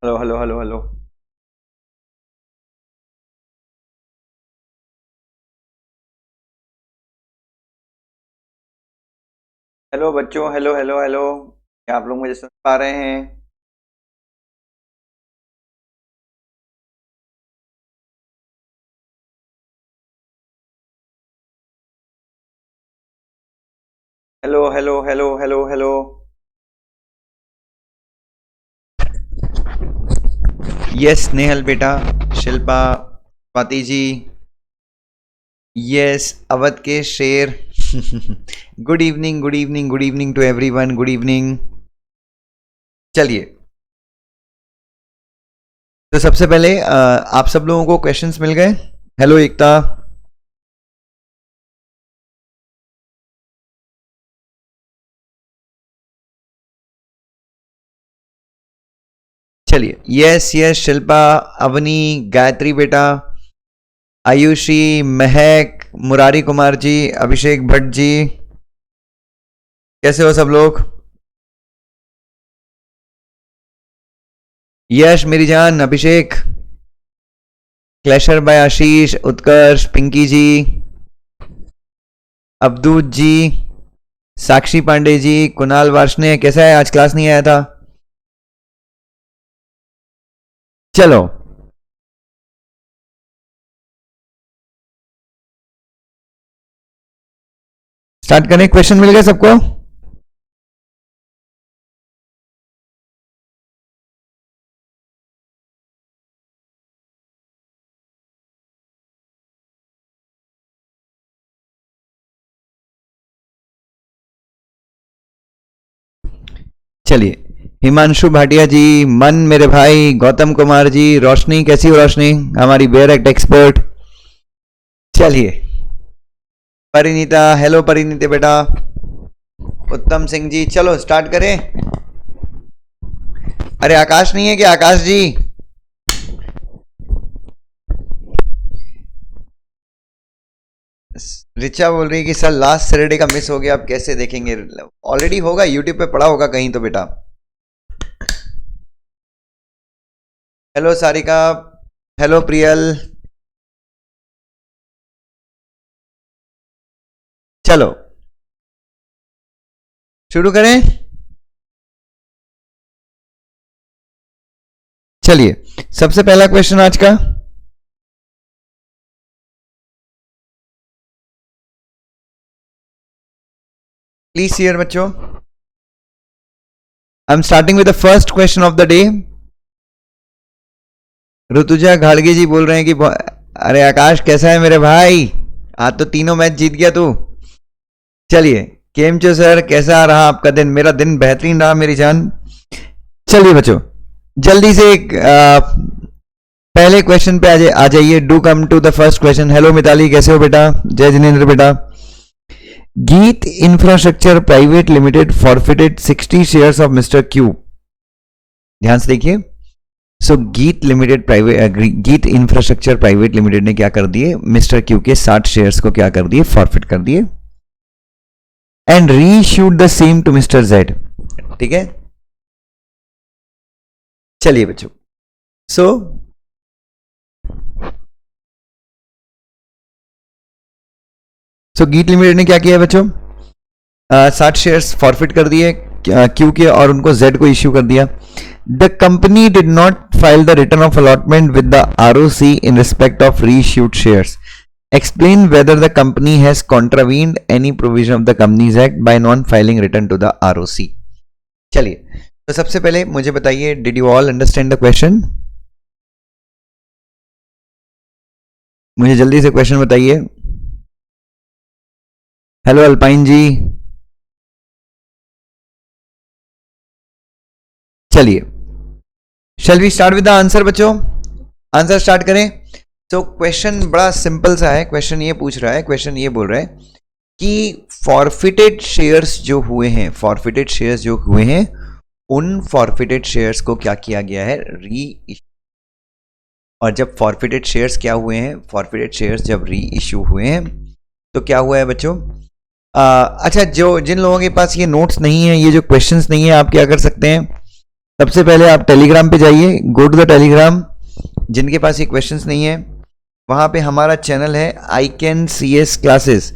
Hello hello hello hello. Hello बच्चों, hello hello hello. क्या आप लोग मुझे सुन पा रहे हैं? Hello hello hello hello hello. Yes Nehal बेटा, शिल्पा, स्वाति जी। यस अवध के शेर। Good evening, good evening, good evening to everyone, good evening. चलिए, तो सबसे पहले आप सब लोगों को क्वेश्चंस मिल गए? हेलो एकता। चलिए, यस यस शिल्पा, अवनी, गायत्री बेटा, आयुषी, महक, मुरारी कुमार जी, अभिषेक भट्ट जी, कैसे हो सब लोग? यश मेरी जान, अभिषेक, क्लैशर बाय आशीष, उत्कर्ष, पिंकी जी, अवधूत जी, साक्षी पांडे जी, कुणाल वार्ष्णेय, कैसा है? आज क्लास नहीं आया था? चलो, स्टार्ट करें। क्वेश्चन मिल गए सबको? चलिए, हिमांशु भाटिया जी, मन मेरे भाई, गौतम कुमार जी, रोशनी कैसी हो रोशनी, हमारी बेयर एक्ट एक्सपर्ट। चलिए, परिनीता, हेलो परिनीता बेटा, उत्तम सिंह जी, चलो स्टार्ट करें। अरे आकाश नहीं है क्या? आकाश जी, रिचा बोल रही है कि सर लास्ट सैटरडे का मिस हो गया, आप कैसे देखेंगे? ऑलरेडी होगा, यूट्यूब पे पड़ा होगा कहीं तो बेटा। Hello Sarika, hello Priyal. चलो शुरू करें। चलिए, सबसे पहला क्वेश्चन आज का, प्लीज हियर बच्चों। I am starting with the first question of the day. Rituja घाड़गी जी बोल रहे हैं कि अरे आकाश कैसा है मेरे भाई, आज तो तीनों मैच जीत गया तू। चलिए, केमचो सर, कैसा रहा आपका दिन? मेरा दिन बेहतरीन रहा मेरी जान। चलिए बच्चों, जल्दी से एक पहले क्वेश्चन पे आ जाइए। Do come to the first question. Hello Mitali, कैसे हो बेटा? जय जिनेन्द्र बेटा। Geet infrastructure private limited forfeited 60 shares of mister Q. ध्यान से देखिए। सो गीत इंफ्रास्ट्रक्चर प्राइवेट लिमिटेड ने क्या कर दिए? मिस्टर क्यू के 60 शेयर्स को क्या कर दिए? फॉरफिट कर दिए, and reissued the same to mister Z. ठीक है, चलिए बच्चों। सो गीत लिमिटेड ने क्या किया बच्चों? 60 शेयर्स फॉरफिट कर दिए क्यू के, और उनको जेड को इश्यू कर दिया। The company did not file the return of allotment with the ROC in respect of reissued shares. Explain whether the company has contravened any provision of the Companies Act by non filing return to the ROC. चलिए, तो सबसे पहले मुझे बताइए, did you all understand the question? मुझे जल्दी से question बताइए। Hello Alpine ji. चलिए, shall we start with the answer बच्चों? आंसर स्टार्ट करें। तो क्वेश्चन बड़ा सिंपल सा है। क्वेश्चन ये पूछ रहा है, क्वेश्चन ये बोल रहा है कि फॉरफिटेड शेयर्स जो हुए हैं, फॉरफिटेड शेयर्स जो हुए हैं, उन फॉरफिटेड शेयर्स को क्या किया गया है? री इश्यू। और जब फॉरफिटेड शेयर्स क्या हुए हैं? फॉरफिटेड शेयर्स जब री इश्यू हुए हैं तो क्या हुआ है बच्चों? अच्छा, जो जिन लोगों के पास ये नोट्स नहीं है, ये जो क्वेश्चंस नहीं है, आप क्या कर सकते हैं? सबसे पहले आप टेलीग्राम पे जाइए, गो टू द टेलीग्राम। जिनके पास ये क्वेश्चंस नहीं है, वहां पे हमारा चैनल है I can C S classes.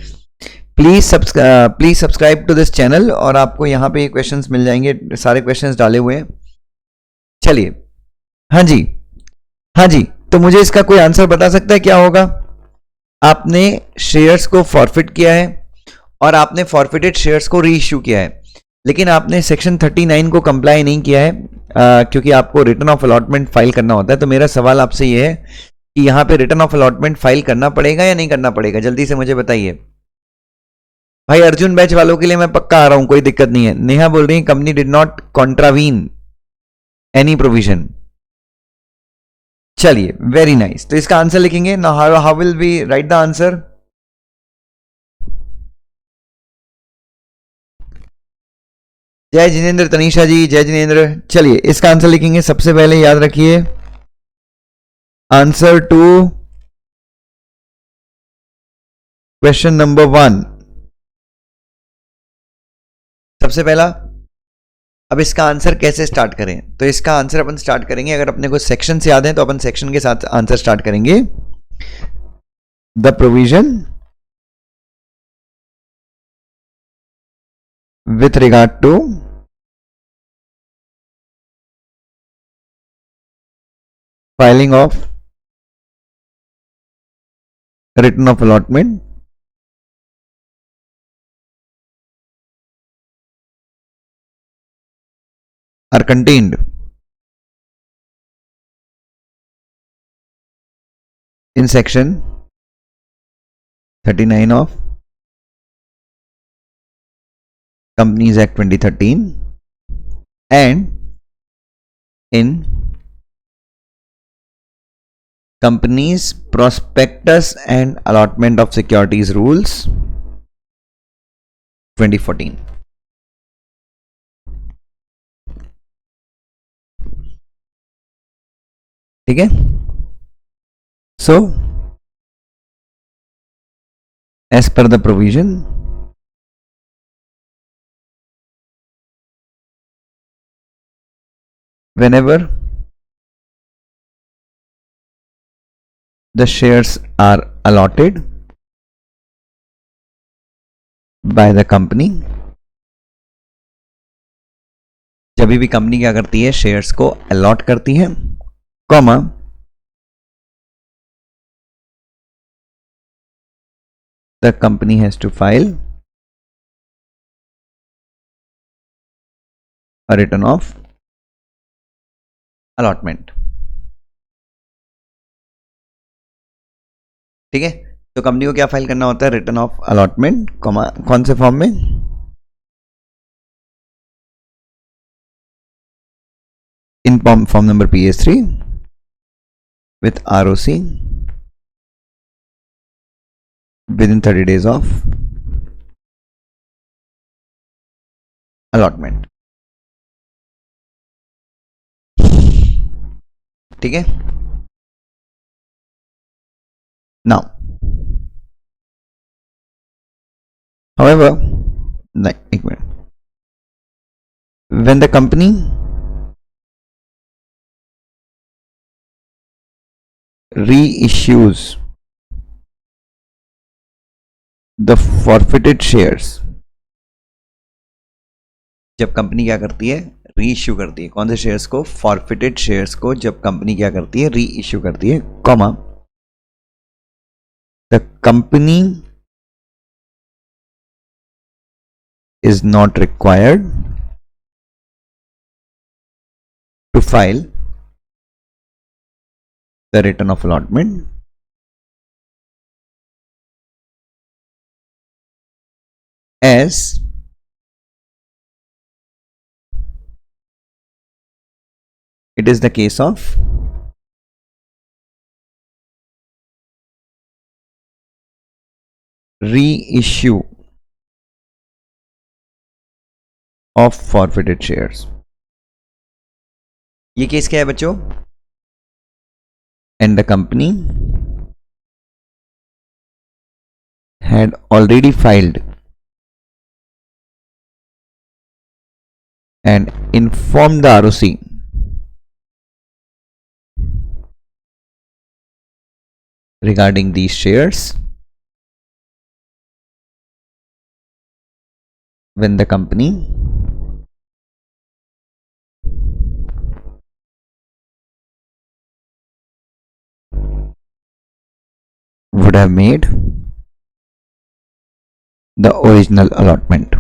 Please subscribe to this channel, और आपको यहाँ पे क्वेश्चंस मिल जाएंगे, सारे क्वेश्चंस डाले हुए हैं। चलिए, हाँ जी, हाँ जी, तो मुझे इसका कोई आंसर बता सकता है क्या होगा? आपने शेयर्स को फॉरफिट किया है और आपने फॉरफिटेड शेयर्स को री इश्यू किया है, लेकिन आपने सेक्शन 39 को कंप्लाई नहीं किया है, क्योंकि आपको रिटर्न ऑफ अलॉटमेंट फाइल करना होता है। तो मेरा सवाल आपसे ये है कि यहाँ पे रिटर्न ऑफ अलॉटमेंट फाइल करना पड़ेगा या नहीं करना पड़ेगा? जल्दी से मुझे बताइए भाई। अर्जुन बैच वालों के लिए मैं पक्का आ रहा हूं, कोई दिक्कत नहीं है। नेहा बोल रही है company did not contravene any provision. चलिए, वेरी नाइस। तो इसका आंसर लिखेंगे ना। How will we write the answer? जय जिनेन्द्र, तनीषा जी जय जिनेन्द्र। चलिए, इसका आंसर लिखेंगे। सबसे पहले याद रखिए, आंसर टू क्वेश्चन नंबर 1, सबसे पहला। अब इसका आंसर कैसे स्टार्ट करें? तो इसका आंसर अपन स्टार्ट करेंगे, अगर अपने को सेक्शन से याद है तो अपन सेक्शन के साथ आंसर स्टार्ट करेंगे। The provision with regard to filing of written of allotment are contained in section 39 of Companies Act 2013 and in Companies Prospectus and Allotment of Securities Rules 2014। ठीक है। So as per the provision, whenever the shares are allotted by the company, जब भी company क्या करती है, shares को allot करती है, comma the company has to file a return of allotment। ठीक है। तो कंपनी को क्या फाइल करना होता है? रिटर्न ऑफ अलॉटमेंट, कौन से फॉर्म में? In form number PS3 with ROC within 30 days of allotment। ठीक है। Now, however, एक minute, when the company reissues the forfeited shares, जब कंपनी क्या करती है? री इश्यू करती है। कौन से शेयर्स को? फॉरफिटेड शेयर्स को जब कंपनी क्या करती है? री इश्यू करती है, comma the company is not required to file the return of allotment as it is the case of reissue of forfeited shares। ये केस क्या है बच्चों? And the company had already filed and informed the ROC regarding these shares when the company would have made the original allotment.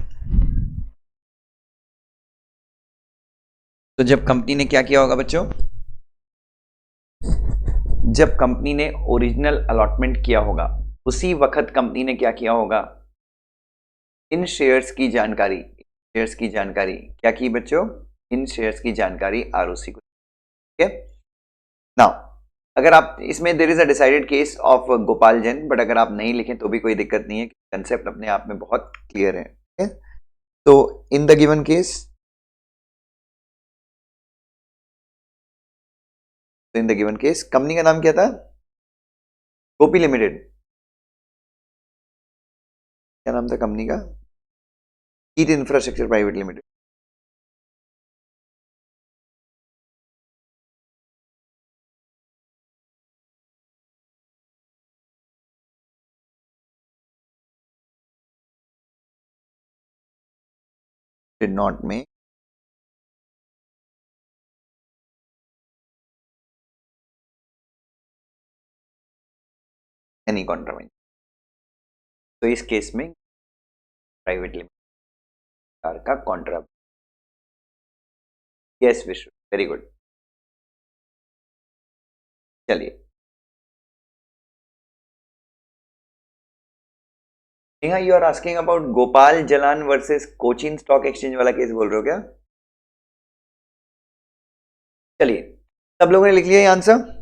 तो जब company ने क्या किया होगा बच्चों, जब कंपनी ने ओरिजिनल अलॉटमेंट किया होगा उसी वक्त कंपनी ने क्या किया होगा, इन शेयर्स की जानकारी क्या की बच्चों, इन शेयर्स की जानकारी आरओसी को। ठीक है, नाउ अगर आप इसमें there is a decided case of Gopal Jain, but अगर आप नहीं लिखें तो भी कोई दिक्कत नहीं है, कंसेप्ट अपने आप में बहुत क्लियर है। ठीक है, तो in the given case, in the given case company का नाम क्या था, गोपी लिमिटेड। क्या नाम था कंपनी का, heat infrastructure private limited. did not make any contravention। तो इस केस में प्राइवेट लिमिटेड का contra. Yes Vishwa, very good. चलिए Neha, you are asking about Gopal Jalan versus Cochin stock exchange वाला केस बोल रहे हो क्या? चलिए सब लोगों ने लिख लिया ये answer.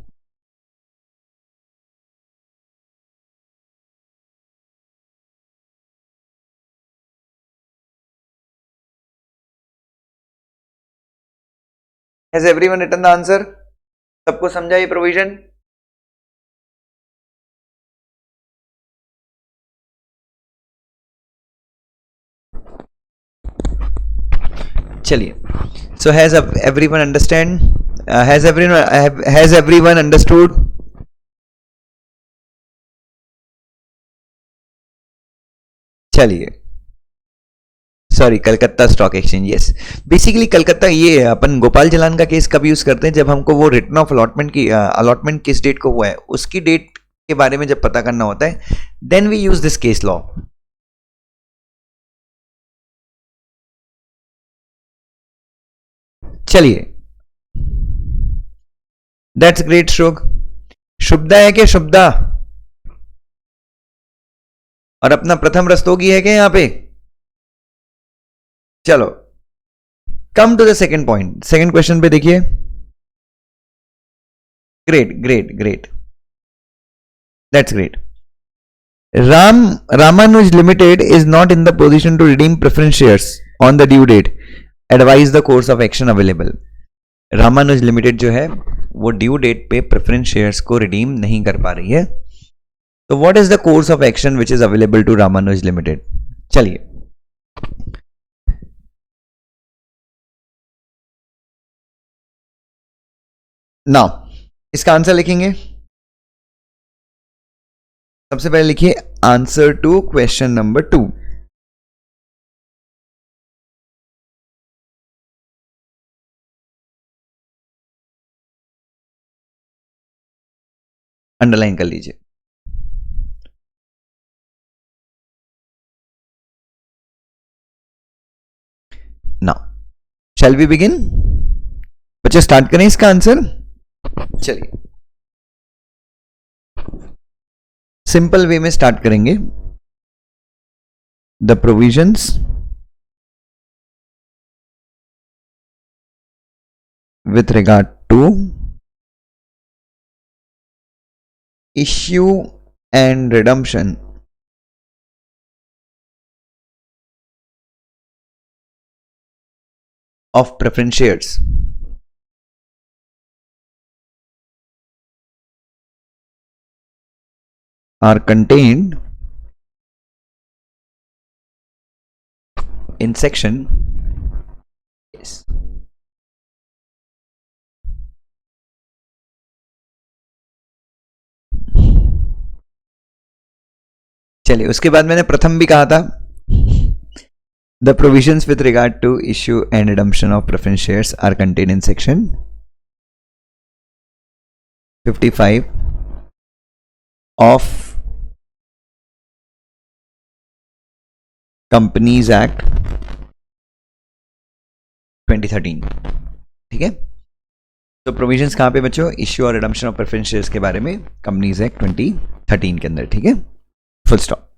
Has everyone written the answer? सबको समझा ये प्रोविजन? चलिए, so has everyone understand? Has everyone understood? चलिए, sorry Calcutta stock exchange, yes basically Calcutta. ये अपन गोपाल जलान का केस कब यूज करते हैं, जब हमको वो रिटर्न ऑफ अलॉटमेंट किस डेट को हुआ है उसकी डेट के बारे में जब पता करना होता है, then we use this case law. चलिए, दैट्स ग्रेट। शुभदा है क्या, शुभदा? और अपना प्रथम रस्तोगी है क्या यहां पे? चलो come to the second point, second question पे देखिए। Great great great, that's great. Ramanuj Limited is not in the position to redeem preference shares on the due date. Advise the course of action available. Ramanuj limited जो है वो due date पे preference shares को redeem नहीं कर पा रही है, तो what is the course of action which is available to Ramanuj limited? चलिए नाउ इसका आंसर लिखेंगे। सबसे पहले लिखिए answer to question number 2। Underline कर लीजिए। Now shall we begin? बच्चे स्टार्ट करें इसका आंसर। चलिए सिंपल वे में स्टार्ट करेंगे। The provisions with regard to issue and redemption of preference shares are contained in section, yes, चलिए, उसके बाद मैंने प्रथम भी कहा था, the provisions with regard to issue and redemption of preference shares are contain in section 55 of companies act 2013। ठीक है, तो प्रोविजंस कहां पे बच्चों? इश्यू और रिडम्पशन ऑफ प्रेफरेंस शेयर्स के बारे में कंपनीज एक्ट 2013 के अंदर। ठीक है, full stop.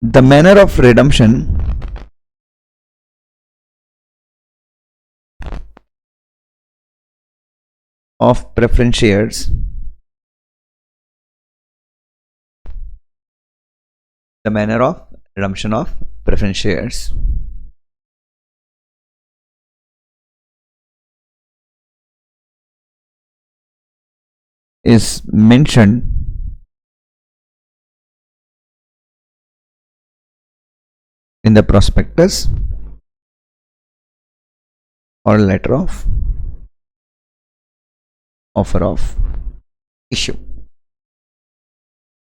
The manner of redemption of preference shares, the manner of redemption of preference shares is mentioned in the prospectus or letter of offer of issue।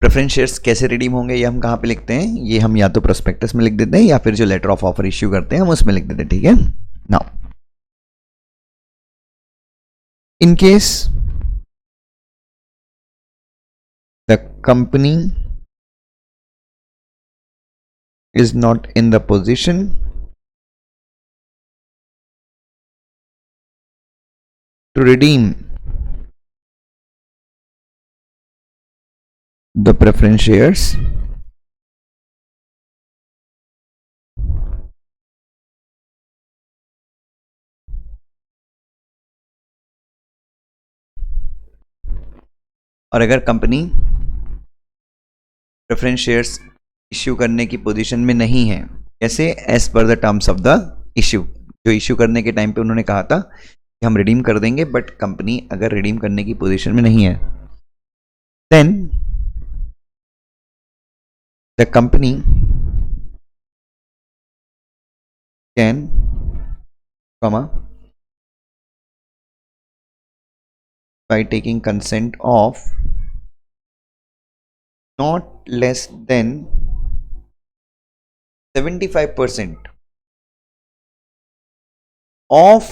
Preference shares कैसे redeem होंगे ये हम कहां पे लिखते हैं? ये हम या तो प्रोस्पेक्टस में लिख देते हैं या फिर जो लेटर ऑफ ऑफर इश्यू करते हैं हम उसमें लिख देते हैं। ठीक है, now in case the company is not in the position to redeem the preference shares और अगर कंपनी प्रेफरेंस शेयर्स इश्यू करने की पोजीशन में नहीं है, कैसे? As per the terms of the issue. जो इश्यू करने के टाइम पे उन्होंने कहा था कि हम रिडीम कर देंगे, बट कंपनी अगर रिडीम करने की पोजीशन में नहीं है, then the company can by taking consent of not less than 75% of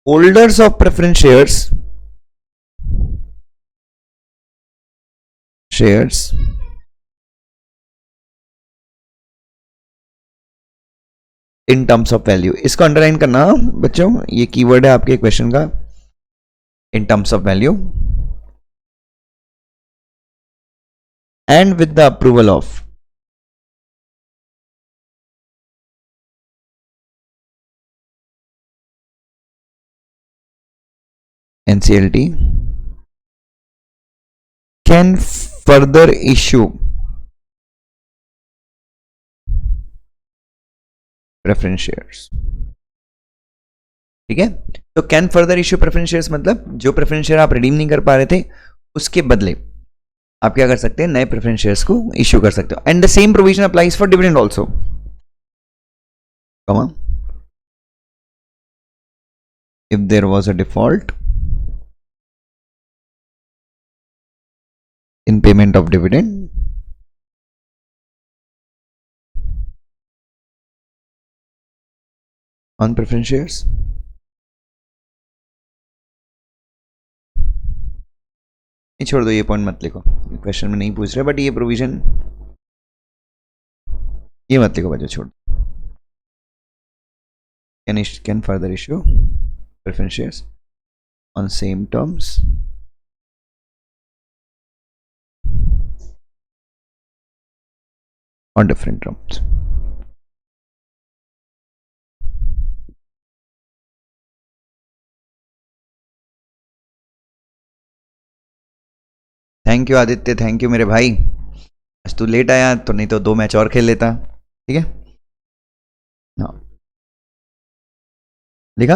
holders of preference shares in terms of value। इसको अंडरलाइन करना बच्चों, ये कीवर्ड है आपके क्वेश्चन का, in terms of value and with the approval of NCLT can further issue preference shares। ठीक है, तो can further issue preference shares मतलब जो प्रेफरेंस शेयर आप रिडीम नहीं कर पा रहे थे उसके बदले आप क्या कर सकते हैं? नए प्रेफरेंस शेयर्स को इश्यू कर सकते हो। And the same provision applies for dividend also. If there was a default in payment of dividend on preference shares, ये छोड़ दो, ये पॉइंट मत लिखो, क्वेश्चन में नहीं पूछ रहे, बट ये प्रोविजन ये मत लिखो बच्चों, छोड़। Can further issue preference shares on same terms or different terms। Thank you Aditya, thank you मेरे भाई। आज तू लेट आया तो नहीं तो 2 मैच और खेल लेता। ठीक है, हाँ लिखा।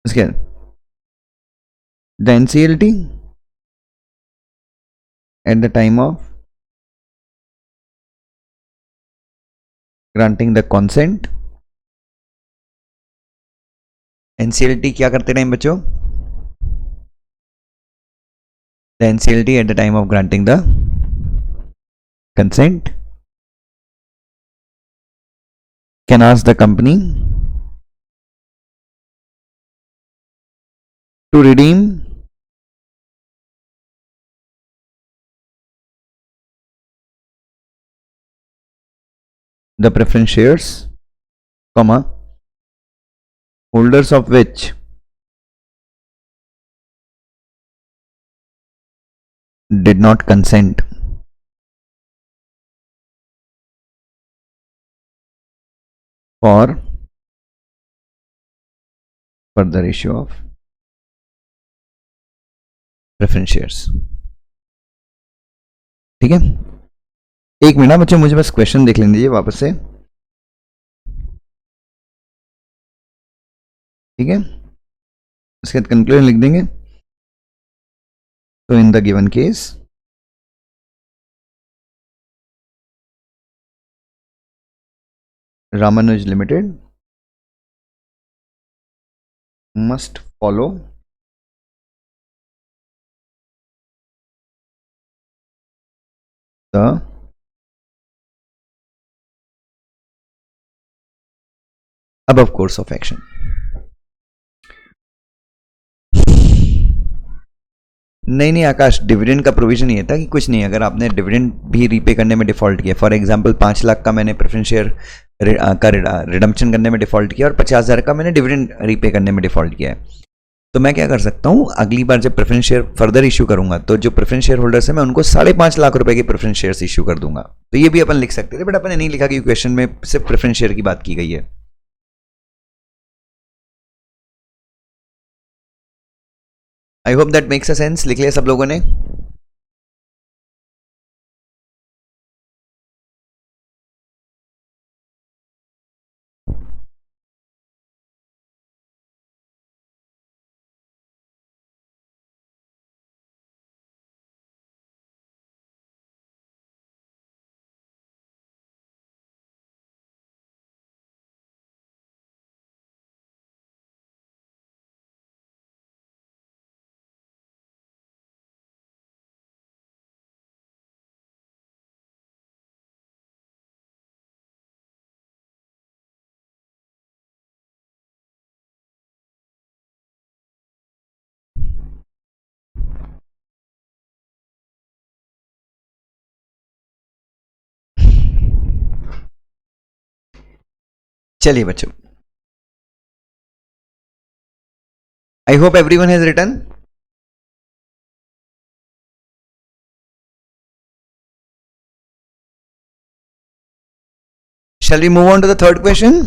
उसके the NCLT at the time of granting the consent NCLT क्या करते टाइम बच्चों? The NCLT at the time of granting the consent can ask the company to redeem the preference shares, comma, holders of which did not consent for further issue of preference shares. ठीक है, एक minute बच्चों, मुझे बस question देख लेने दीजिए वापस से। ठीक है, उसके बाद कंक्लूजन लिख देंगे। तो in the given case Ramanuj Limited must follow the above course of action. नहीं आकाश, डिविडेंड का प्रोविजन ये था कि कुछ नहीं, अगर आपने डिविडेंड भी रीपे करने में डिफॉल्ट किया, फॉर एग्जांपल 5 लाख का मैंने प्रेफरेंस शेयर का रिडम्पशन करने में डिफॉल्ट किया और 50,000 का मैंने डिविडेंड रीपे करने में डिफॉल्ट किया है, तो मैं क्या कर सकता हूँ, अगली बार जब प्रेफरेंस शेयर फर्दर इशू करूंगा तो जो प्रेफरेंस शेयर होल्डर्स है मैं उनको 5.5 लाख रुपए के प्रेफरेंस शेयर्स इशू कर दूंगा। तो ये भी अपन लिख सकते थे, बट अपन ने नहीं लिखा कि क्वेश्चन में सिर्फ प्रेफरेंस शेयर की बात की गई है। I hope that makes a sense. लिख लिया सब लोगों ने? चलिए बच्चों, I hope everyone has written. Shall we move on to the third question?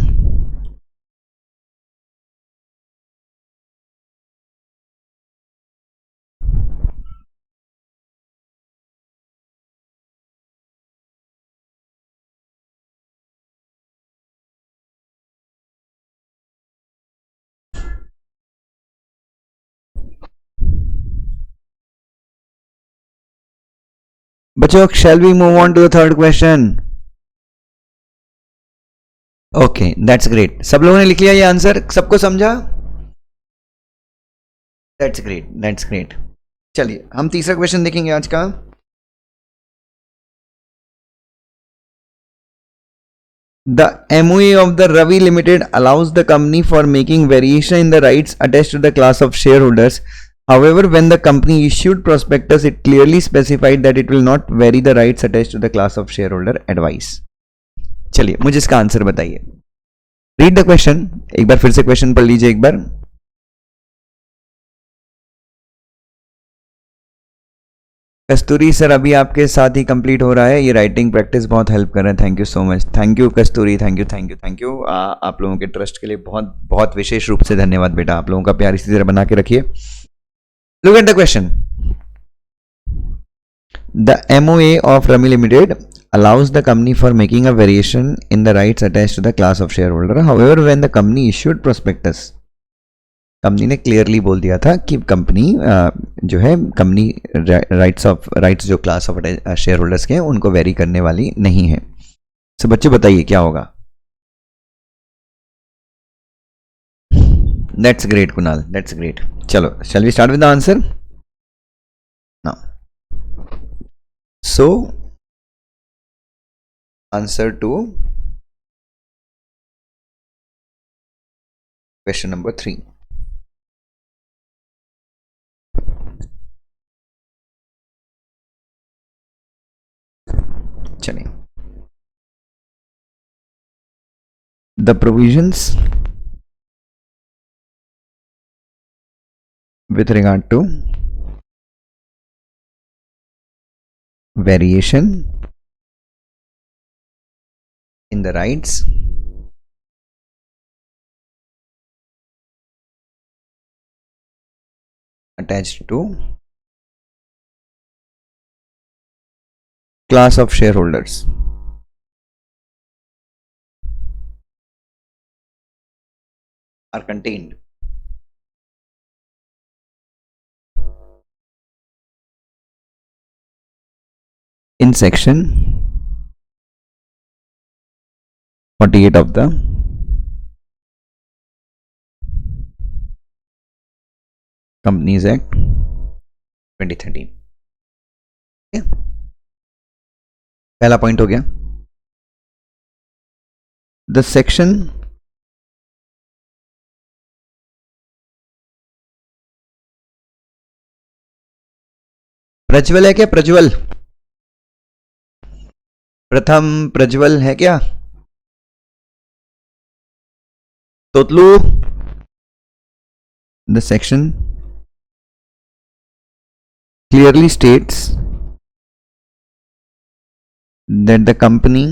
बच्चों, shall we move on to the third question? Okay, that's great. सब लोगों ने लिख लिया ये आंसर, सबको समझा? That's great, that's great. चलिए हम तीसरा क्वेश्चन देखेंगे आज का। The MOA of the Ravi Limited allows the company for making variation in the rights attached to the class of shareholders. However, when the company issued prospectus, it clearly specified that it will not vary the rights attached to the class of shareholder advice. चलिए मुझे इसका answer बताइए। Read the question, एक बार फिर से question पढ़ लीजिए एक बार। कस्तूरी सर, अभी आपके साथ ही कंप्लीट हो रहा है, ये राइटिंग प्रैक्टिस बहुत हेल्प कर रहे हैं। Thank you so much. Thank you Kasturi, thank you thank you thank you. आप लोगों के ट्रस्ट के लिए बहुत बहुत विशेष रूप से धन्यवाद बेटा। आप लोगों का प्यार इसी तरह बना के रखिए। Look at the question. The MOA of Rami Limited allows the company for making a variation in the rights attached to the class of shareholder. However, when the company issued prospectus, company ने clearly बोल दिया था कि company जो है, company rights जो class of share holders के हैं उनको वेरी करने वाली नहीं है। सो बच्चे बताइए क्या होगा? That's great, Kunal. That's great. Chalo, shall we start with the answer? Now. So, answer to question number 3. चलिए. The provisions with regard to variation in the rights attached to class of shareholders are contained in section 48 of the Companies Act 2013. पहला point हो गया. The section Prajwal है क्या? प्रज्वल, प्रथम प्रज्वल है क्या? तोतलू. The section clearly states that the company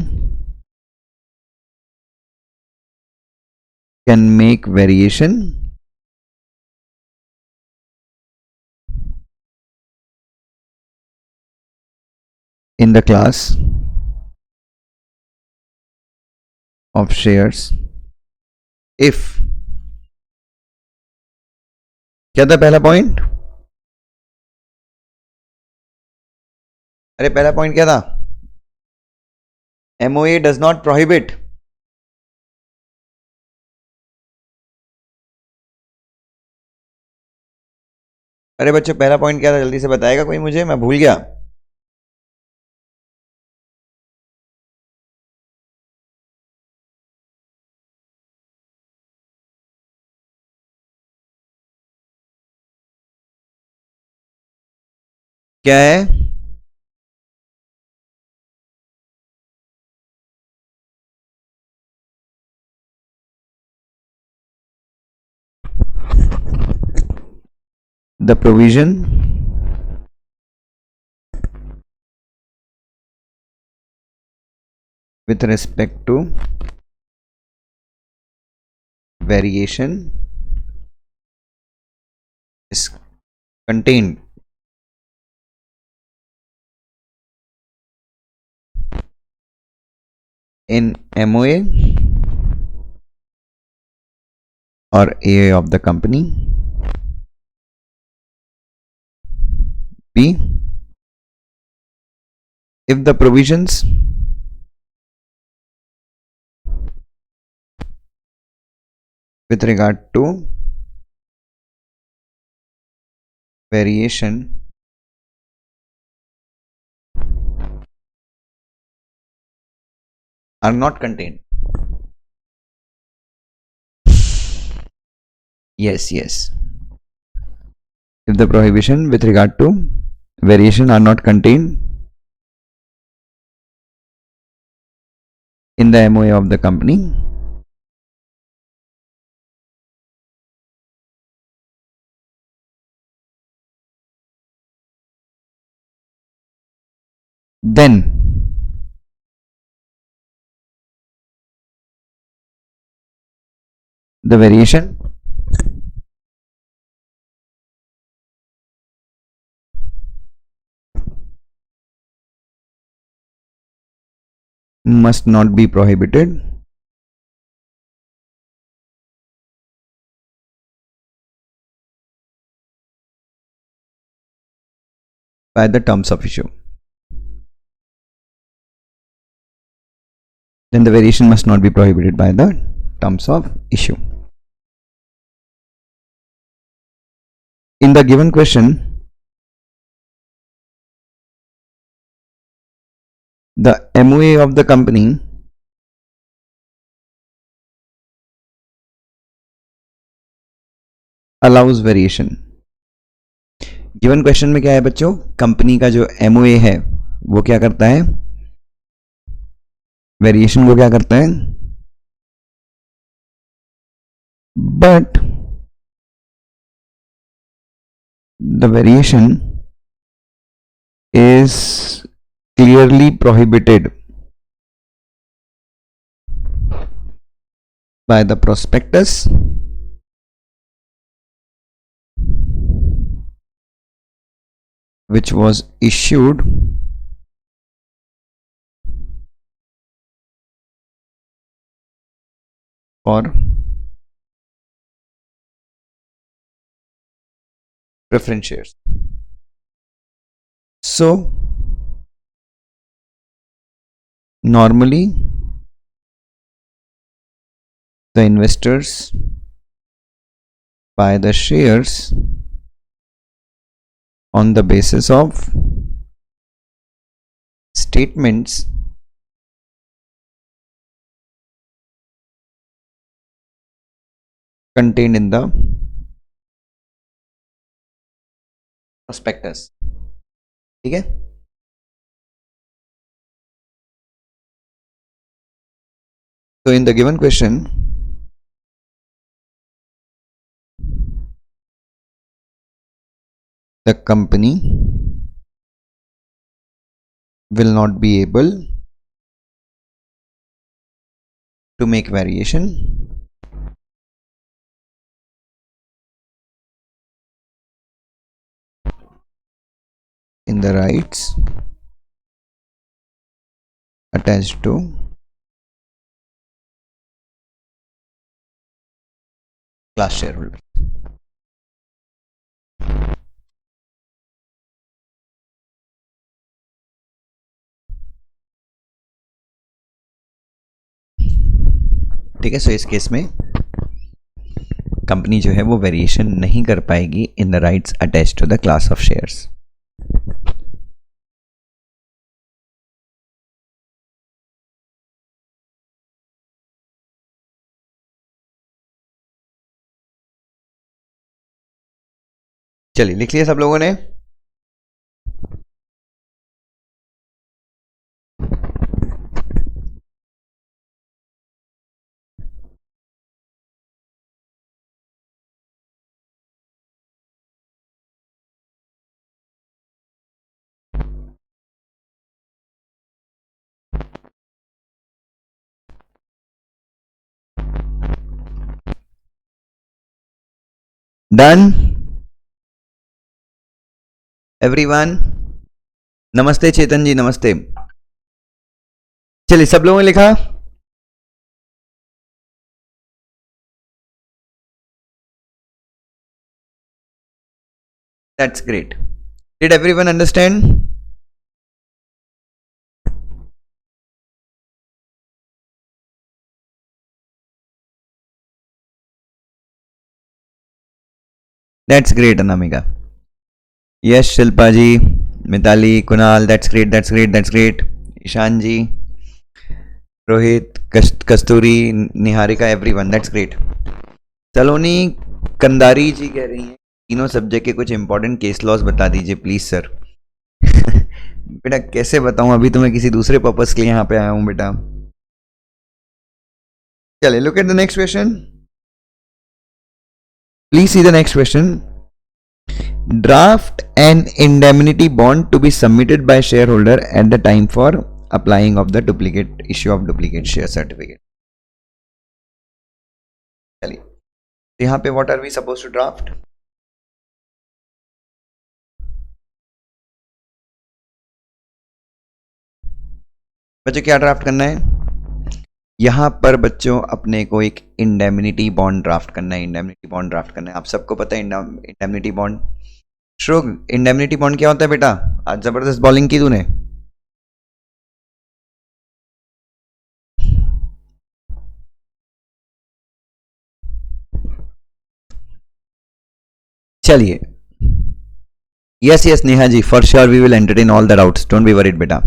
can make variation in the class of shares if. क्या था पहला पॉइंट? अरे पहला पॉइंट क्या था? MOA does not prohibit. अरे बच्चों पहला पॉइंट क्या था? जल्दी से बताएगा कोई मुझे, मैं भूल गया. क्या है? The provision with respect to variation is contained in MOA or AA of the company. B. If the provisions with regard to variation are not contained. Yes. If the prohibition with regard to variation are not contained in the MOA of the company, then the variation must not be prohibited by the terms of issue. Then the variation must not be prohibited by the terms of issue. In the given question, the MOA of the company allows variation. Given question में क्या है बच्चों, company का जो MOA है वो क्या करता है, वेरिएशन को क्या करता है, but the variation is clearly prohibited by the prospectus which was issued for preference shares. So normally the investors buy the shares on the basis of statements contained in the prospectus. ठीक है, so in the given question the company will not be able to make variation in the rights attached to class shareholder. ठीक है, सो इस case में company जो है वो variation नहीं कर पाएगी in the rights attach to the class of shares. चलिए लिख लिया सब लोगों ने. Done everyone. नमस्ते चेतन जी, नमस्ते. चलिए सब लोगों ने लिखा. That's great. Did everyone understand? That's great Anamika. Yes Shilpa ji, Mitali, Kunal, that's great that's great that's great. Ishaan ji, Rohit, Kasturi, Niharika, everyone, that's great. Saloni Kandari ji कह रही हैं तीनों सब्जेक्ट के कुछ इंपॉर्टेंट केस लॉस बता दीजिए प्लीज सर. बेटा कैसे बताऊं, अभी तो मैं किसी दूसरे पर्पस के लिए यहां पे आया हूं बेटा. चलिए look at the next question. Please see the next question. Draft an indemnity bond to be submitted by shareholder at the time for applying of the duplicate issue of duplicate share certificate. चलिए यहाँ पे what are we supposed to draft? बच्चों क्या draft करना है यहाँ पर बच्चों? अपने को एक इंडेमनिटी बॉन्ड ड्राफ्ट करना है. इंडेमनिटी बॉन्ड ड्राफ्ट करना है. आप सबको पता है इंडेमनिटी बॉन्ड. श्रुग, इंडेमनिटी बॉन्ड क्या होता है बेटा? आज जबरदस्त बॉलिंग की तूने. चलिए yes yes Neha ji, for sure we will entertain all the doubts, don't be worried बेटा.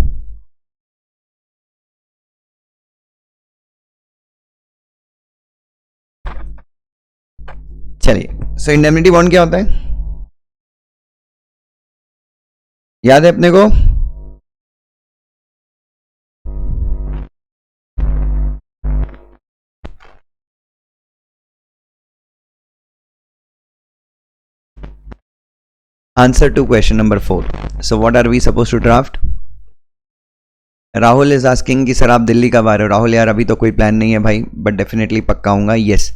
चलिए, सो इंडेमनिटी बॉन्ड क्या होता है, याद है अपने को? Answer to question number 4. So what are we suppose to draft? Rahul is asking कि सर आप दिल्ली कब आ रहे हो? राहुल यार अभी तो कोई प्लान नहीं है भाई, बट डेफिनेटली पक्का आऊंगा. यस,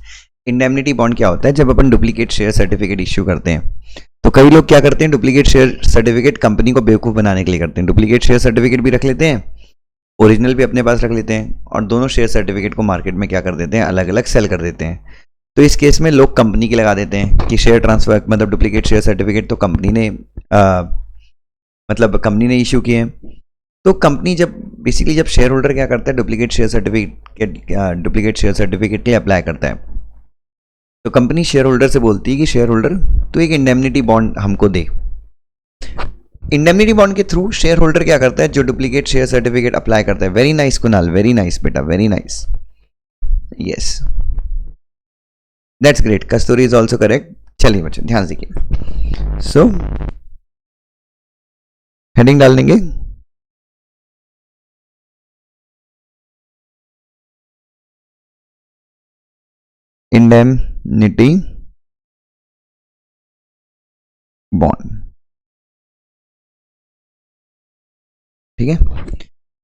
इंडेमनिटी बॉन्ड क्या होता है? जब अपन डुप्लीकेट शेयर सर्टिफिकेट इश्यू करते हैं, तो कई लोग क्या करते हैं, डुप्लीकेट शेयर सर्टिफिकेट कंपनी को बेवकूफ़ बनाने के लिए करते हैं. डुप्लीकेट शेयर सर्टिफिकेट भी रख लेते हैं, ओरिजिनल भी अपने पास रख लेते हैं, और दोनों शेयर सर्टिफिकेट को मार्केट में क्या कर देते हैं, अलग अलग सेल कर देते हैं. तो इस केस में लोग कंपनी की लगा देते हैं कि शेयर ट्रांसफर, मतलब डुप्लीकेट शेयर सर्टिफिकेट तो कंपनी ने मतलब कंपनी ने इशू किए हैं. तो कंपनी जब बेसिकली जब शेयर होल्डर क्या करता है, डुप्लीकेट शेयर सर्टिफिकेट के लिए अप्लाई करता है, तो कंपनी शेयर होल्डर से बोलती है कि शेयर होल्डर तो एक इंडेमनिटी बॉन्ड हमको दे. इंडेमनिटी बॉन्ड के थ्रू शेयर होल्डर क्या करता है, जो डुप्लीकेट शेयर सर्टिफिकेट अप्लाई करता है. Very nice Kunal, very nice बेटा, very nice. Yes, that's great. Kasturi is also correct. चलिए बच्चों ध्यान से देखिए. सो हेडिंग डाल देंगे. इंडेमनिटी बॉन्ड, ठीक है.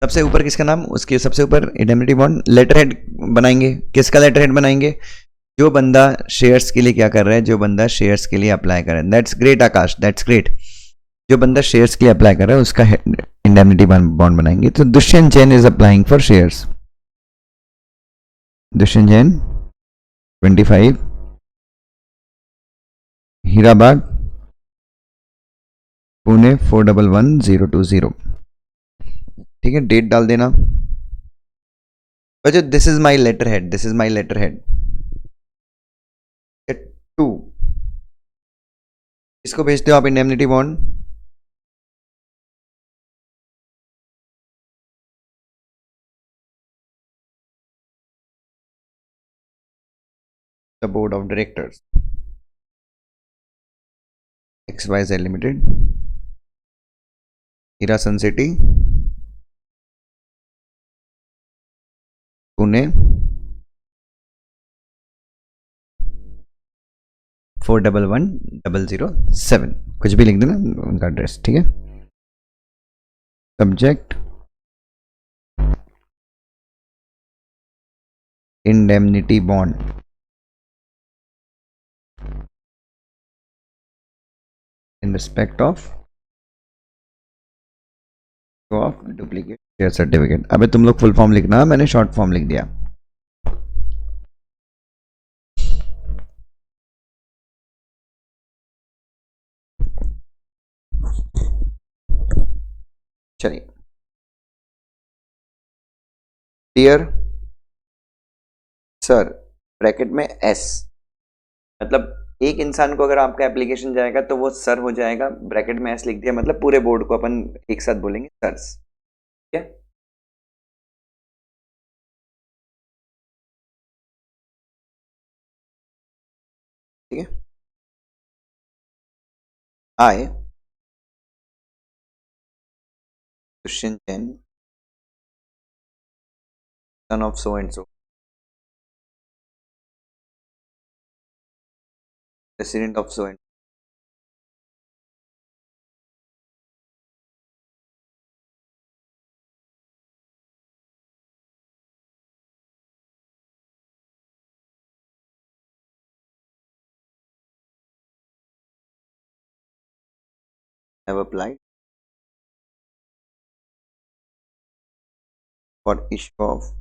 सबसे ऊपर किसका नाम, उसके सबसे ऊपर इंडेमनिटी बॉन्ड, लेटर हेड बनाएंगे. किसका लेटर हेड बनाएंगे? जो बंदा शेयर्स के लिए क्या कर रहा है, जो बंदा शेयर्स के लिए अप्लाई कर रहा है. That's great Akash, that's great. जो बंदा शेयर्स के लिए अप्लाई कर रहा है उसका इंडेमनिटी बॉन्ड बनाएंगे. तो Dushyant Jain is applying for shares. Dushyant Jain 25 Hirabag Pune 411020. ठीक है, डेट डाल देना. बच्चों this is my letter head, this is my letter head 2. इसको भेजते हो आप indemnity bond. The board of directors XYZ limited, Hira sun city, Pune 411007. कुछ भी लिख देना उनका एड्रेस, ठीक है. Subject indemnity bond in respect of duplicate share certificate. अबे तुम लोग फुल फॉर्म लिखना, मैंने शॉर्ट फॉर्म लिख दिया. चलिए, डियर सर, ब्रैकेट में एस, मतलब एक इंसान को अगर आपका एप्लीकेशन जाएगा तो वो सर हो जाएगा. ब्रैकेट में एस लिख दिया, मतलब पूरे बोर्ड को अपन एक साथ बोलेंगे सर्स. ठीक है. ठीक है. I Dushyant Jain son of so and so, president of so and have applied for issue of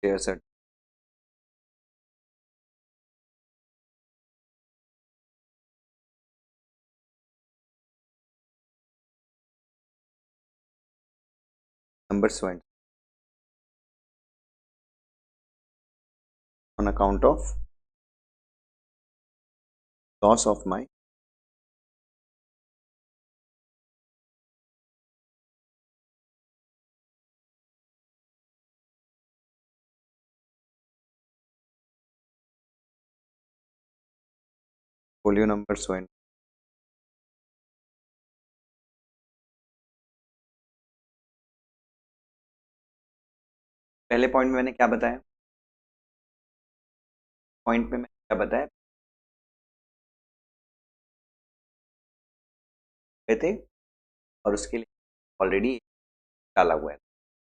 share numbers went on account of loss of my portfolio numbers went. पहले पॉइंट में मैंने क्या बताया? पॉइंट में मैंने क्या बताया थे, और उसके लिए ऑलरेडी डाला हुआ है।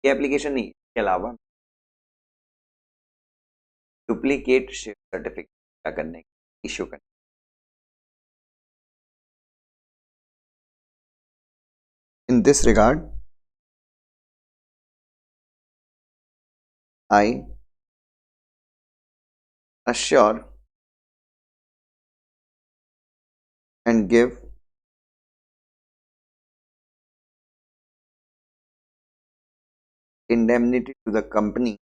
ये एप्लीकेशन नहीं, इसके अलावा डुप्लीकेट शेयर सर्टिफिकेट क्या करने, इश्यू करने। In this regard I assure and give indemnity to the company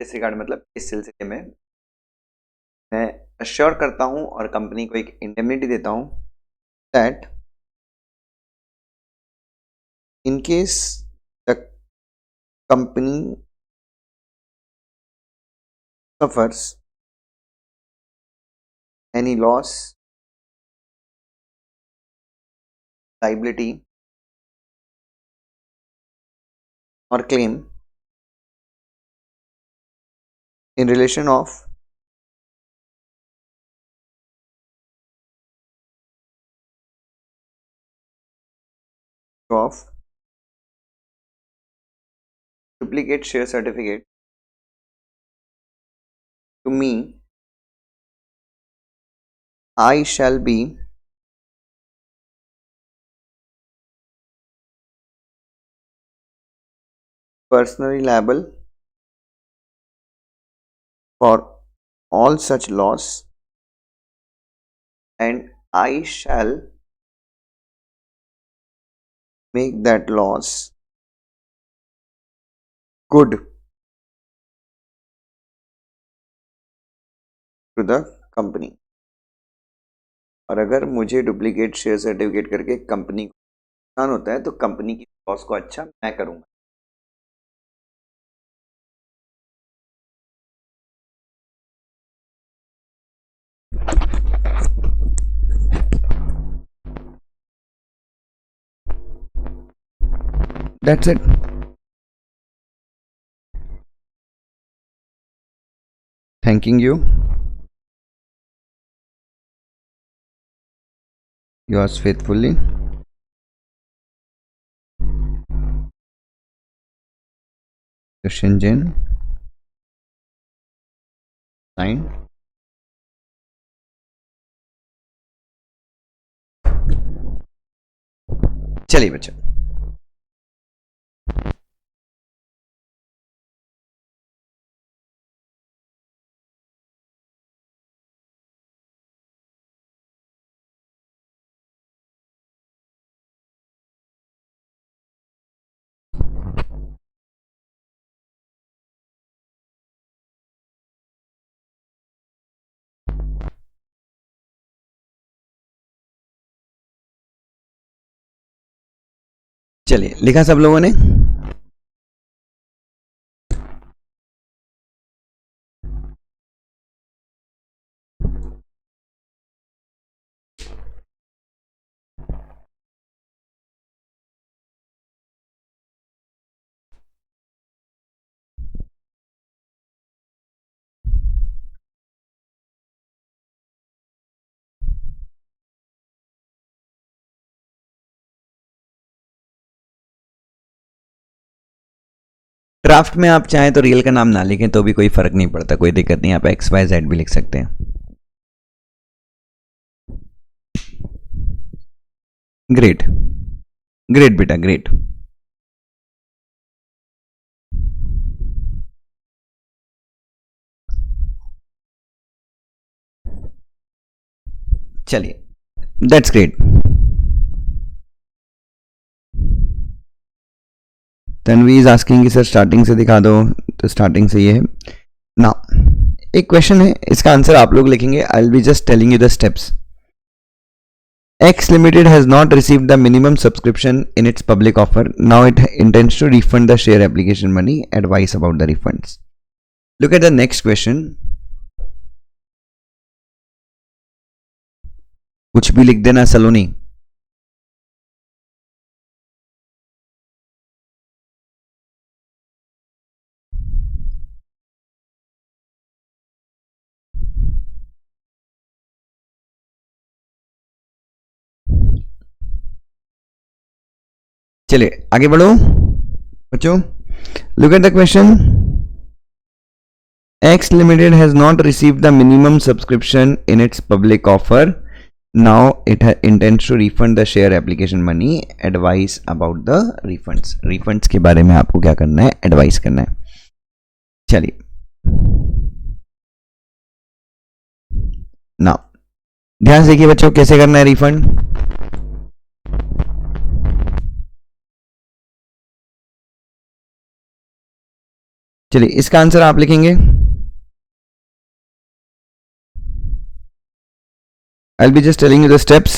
इस रिगार्ड मतलब इस सिलसिले में मैं अश्योर करता हूं और कंपनी को एक इंडेमनिटी देता हूं that in case the company suffers any loss, liability or claim in relation of duplicate share certificate to me, I shall be personally liable for all such loss, and I shall make that loss good to the company। और अगर मुझे duplicate share certificate करके company को नुकसान होता है तो company की लॉस को अच्छा मैं करूंगा। That's it. Thanking you. Yours faithfully, Christian Jain. Signed. चलिए बच्चों, चलिए लिखा सब लोगों ने? ड्राफ्ट में आप चाहें तो रियल का नाम ना लिखें तो भी कोई फर्क नहीं पड़ता, कोई दिक्कत नहीं, आप XYZ भी लिख सकते हैं। ग्रेट ग्रेट बेटा ग्रेट। चलिए that's great. Tanvi is asking कि सर स्टार्टिंग से दिखा दो, तो स्टार्टिंग से ये है ना। एक क्वेश्चन है, इसका आंसर आप लोग लिखेंगे। I will be just telling you the steps. X Limited has not received the minimum subscription in its public offer. Now it intends to refund the share application money. Advice about the refunds. Look at the next question. कुछ भी लिख देना सलोनी। चलिए आगे बढ़ो बच्चों। Look at the question. X Limited has not received the minimum subscription in its public offer. Now it intends to refund the share application money. Advice about the refunds. Refunds के बारे में आपको क्या करना है, एडवाइस करना है। चलिए ना, ध्यान से देखिए बच्चों कैसे करना है रिफंड। चलिए इसका आंसर आप लिखेंगे। I'll be just telling you the steps.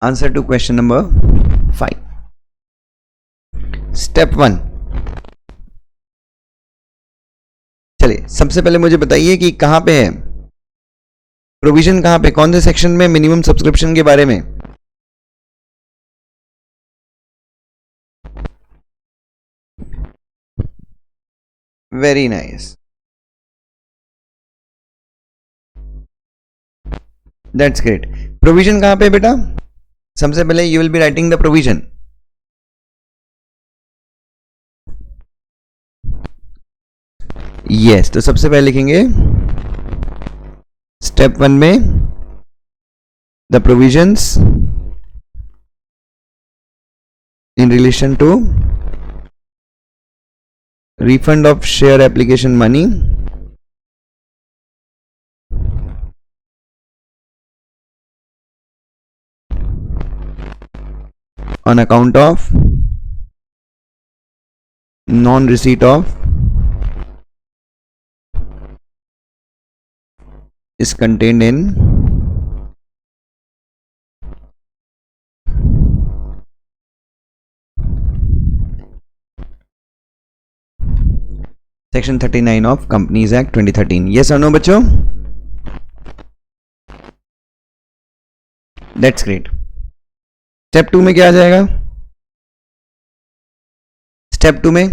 Answer to question number 5. Step 1. चलिए सबसे पहले मुझे बताइए कि कहां पे है प्रोविजन, कहां पे, कौन से सेक्शन में मिनिमम सब्सक्रिप्शन के बारे में। Very nice, that's great. Provision कहां पे बेटा? सबसे पहले you will be writing the provision. Yes, तो सबसे पहले लिखेंगे स्टेप 1 में the provisions in relation to refund of share application money on account of non-receipt of is contained in Section 39 of Companies Act 2013. Yes or no बच्चों? That's great. Step 2 में क्या आ जाएगा? Step 2 में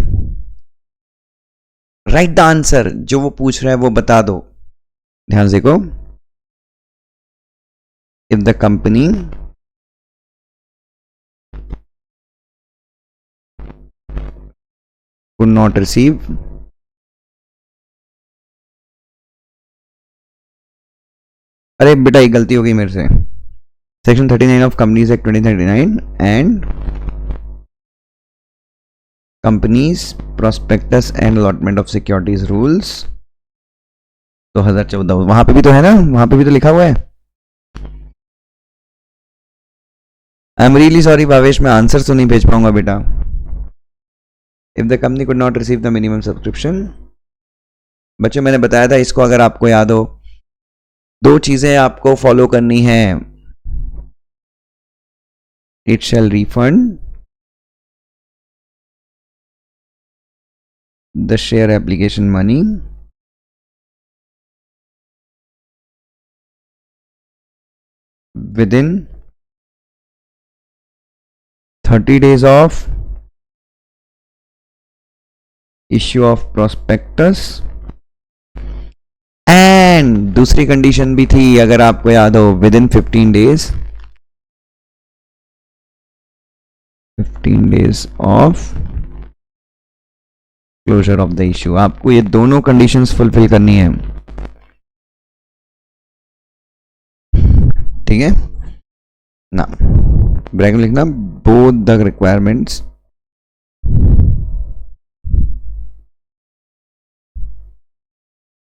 राइट द आंसर, जो वो पूछ रहा है वो बता दो। ध्यान से देखो। If the company could not receive अरे बेटा ये गलती हो गई मेरे से। Section 39 of companies act 2039 and companies prospectus and allotment of securities rules 2014, वहां पे भी तो है ना, वहां पे भी तो लिखा हुआ है। I am really sorry Bhavesh, मैं आंसर तो नहीं भेज पाऊंगा बेटा। If the company could not receive the minimum subscription, बच्चों मैंने बताया था इसको, अगर आपको याद हो, दो चीजें आपको फॉलो करनी है। It shall refund the share application money within 30 days of issue of prospectus and दूसरी कंडीशन भी थी अगर आपको याद हो, within 15 days of closure of the issue. आपको ये दोनों कंडीशंस फुलफिल करनी है, ठीक है ना। ब्रैकेट में लिखना both the requirements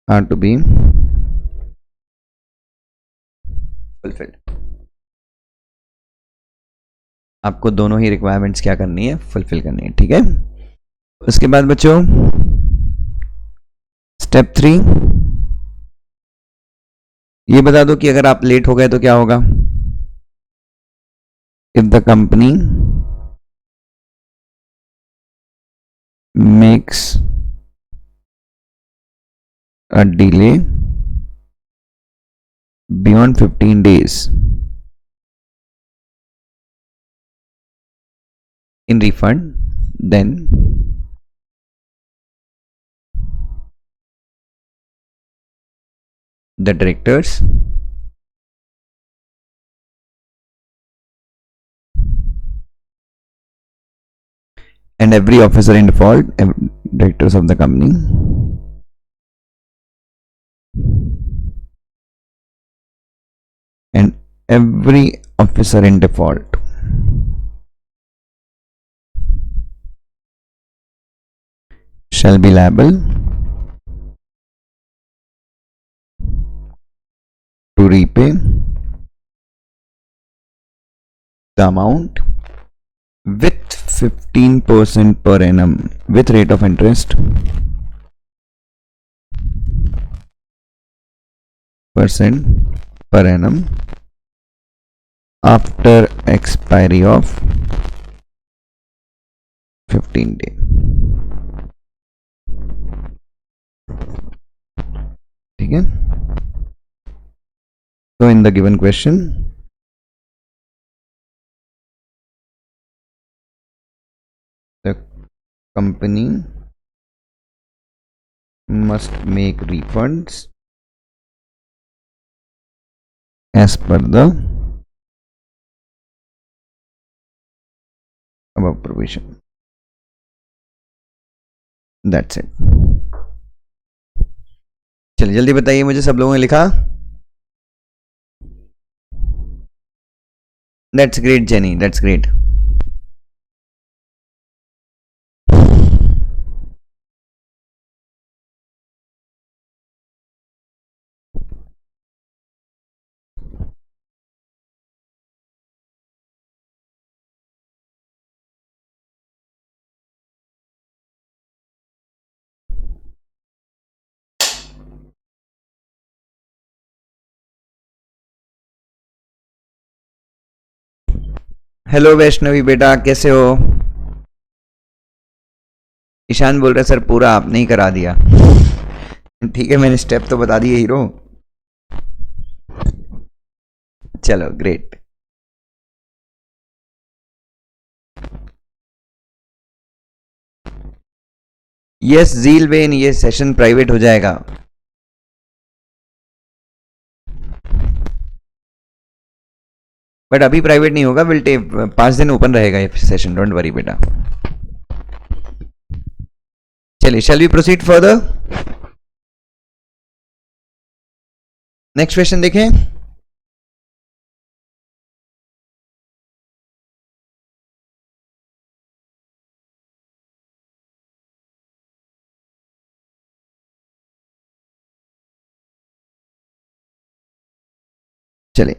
are to be fulfilled. आपको दोनों ही रिक्वायरमेंट्स क्या करनी है, फुलफिल करनी है, ठीक है। उसके बाद बच्चों स्टेप 3, ये बता दो कि अगर आप लेट हो गए तो क्या होगा। If the company makes a delay beyond 15 days in refund, then the directors and every officer in default, directors of the company and every officer in default shall be liable to repay the amount with 15% per annum with rate of interest percent per annum after expiry of 15 day। ठीक है। So in the given question, the company must make refunds as per the above provision। That's it। चलिए जल्दी बताइए मुझे, सब लोगों ने लिखा? That's great Jenny, that's great। Hello Vaishnavi बेटा, कैसे हो? ईशान बोल रहा है सर पूरा आपने ही करा दिया। ठीक है, मैंने स्टेप तो बता दिए हीरो। चलो ग्रेट। यस जील बेन, ये सेशन प्राइवेट हो जाएगा। बट अभी प्राइवेट नहीं होगा, विल टेक 5 दिन ओपन रहेगा ये सेशन, डोंट वरी बेटा। चलिए shall we proceed further. Next question देखें। चलिए,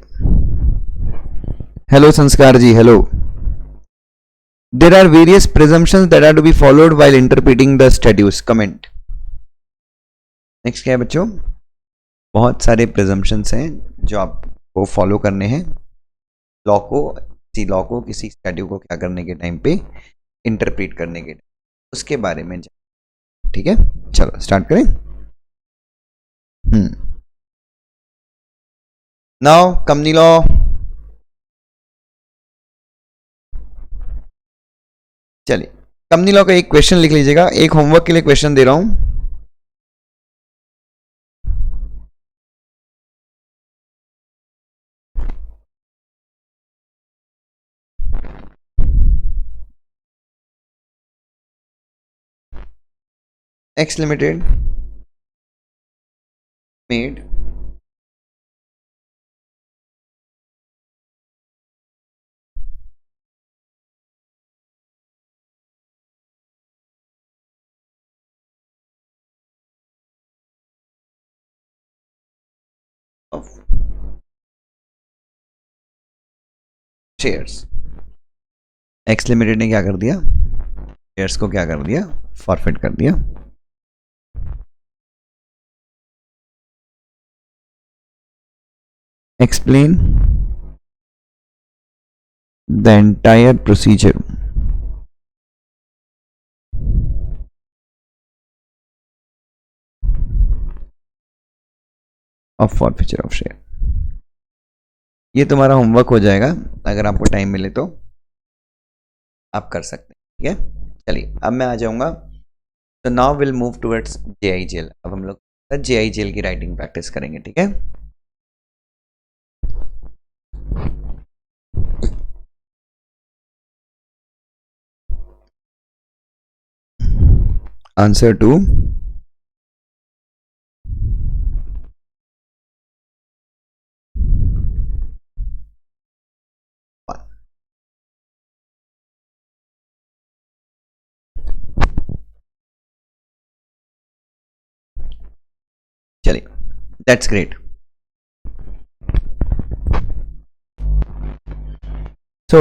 hello Sanskar ji, hello. There are various presumptions that are to be followed while interpreting the statutes. Comment. Next क्या है बच्चों? बहुत सारे प्रिजम्पशंस हैं जो आपको फॉलो करने हैं लॉ को किसी स्टैट्यू को क्या करने के टाइम पे इंटरप्रेट करने के, उसके बारे में। ठीक है, चलो स्टार्ट करें। Now company law. चलिए कंपनी लॉ का एक क्वेश्चन लिख लीजिएगा, एक होमवर्क के लिए क्वेश्चन दे रहा हूं। X limited made of shares. X limited ने क्या कर दिया, शेयर्स को क्या कर दिया, फॉरफिट कर दिया। Explain the entire procedure of forfeiture of share. ये तुम्हारा होमवर्क हो जाएगा, अगर आपको टाइम मिले तो आप कर सकते हैं। ठीक है, चलिए अब मैं आ जाऊंगा। तो नाउ विल मूव टुवर्ड्स जेआईजेल। अब हम लोग जेआईजेल की राइटिंग प्रैक्टिस करेंगे। ठीक है, आंसर टू चलिए, that's great. So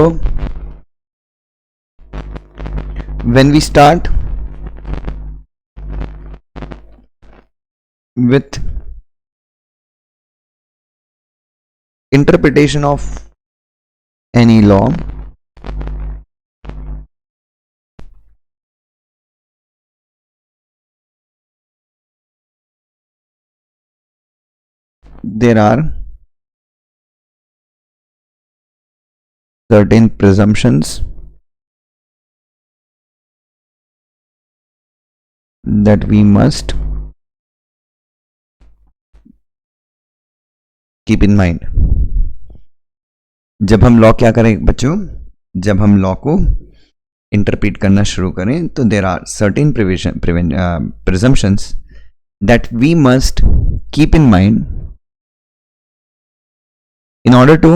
when we start with interpretation of any law, there are certain presumptions that we must keep in mind। जब हम लॉ क्या करें बच्चों, जब हम लॉ को इंटरप्रेट करना शुरू करें तो there are certain presumptions that we must keep in mind in order to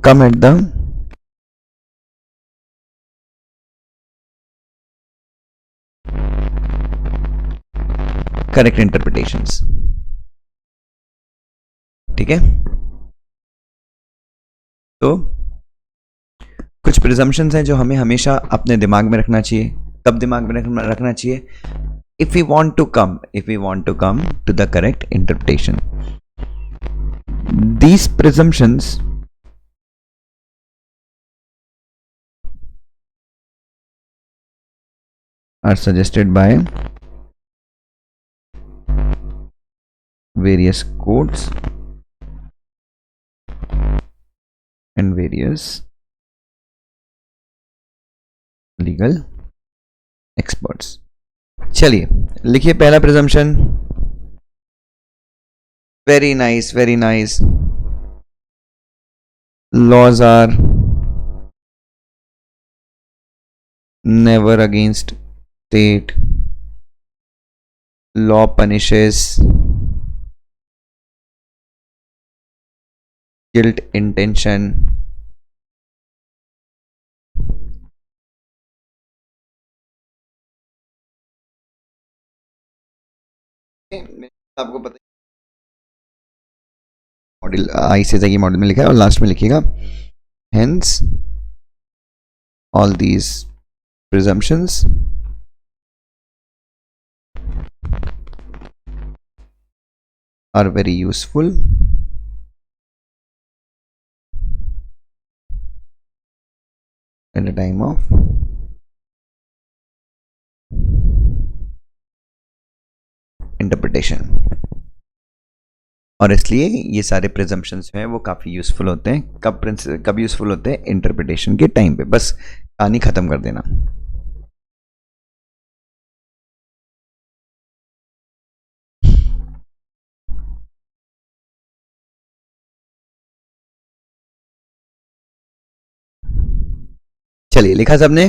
come at the correct interpretations। ठीक है, तो कुछ प्रिजम्पशंस हैं जो हमें हमेशा अपने दिमाग में रखना चाहिए। कब दिमाग में रखना चाहिए? if we want to come to the correct interpretation। these presumptions are suggested by various courts and various legal experts। चलिए लिखिए पहला presumption. Very nice, very nice. laws are never against state। law punishes guilt intention। आपको पता model ICSI की model में लिखा है और लास्ट में लिखिएगा hence all these presumptions are very useful at the time of interpretation। और इसलिए ये सारे प्रिजम्पशंस जो हैं वो काफ़ी यूज़फुल होते हैं। कब यूज़फुल होते हैं? इंटरप्रिटेशन के टाइम पे। बस कहानी ख़त्म कर देना। चलिए लिखा सबने?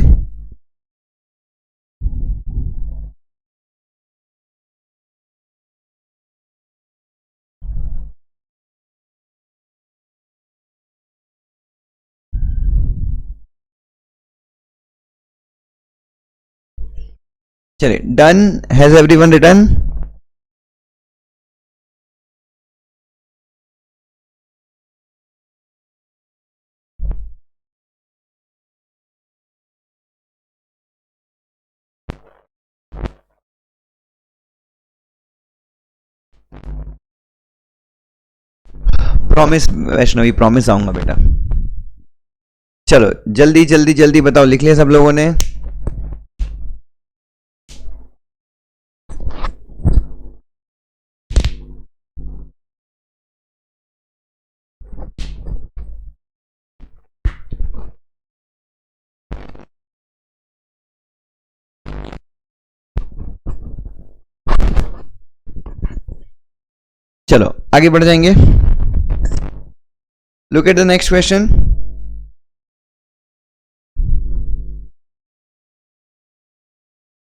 चलिए done. Has everyone written? Promise Vaishnavi, promise आऊंगा बेटा। चलो जल्दी जल्दी जल्दी बताओ, लिख लिया सब लोगों ने? चलो आगे बढ़ जाएंगे। Look at the next question.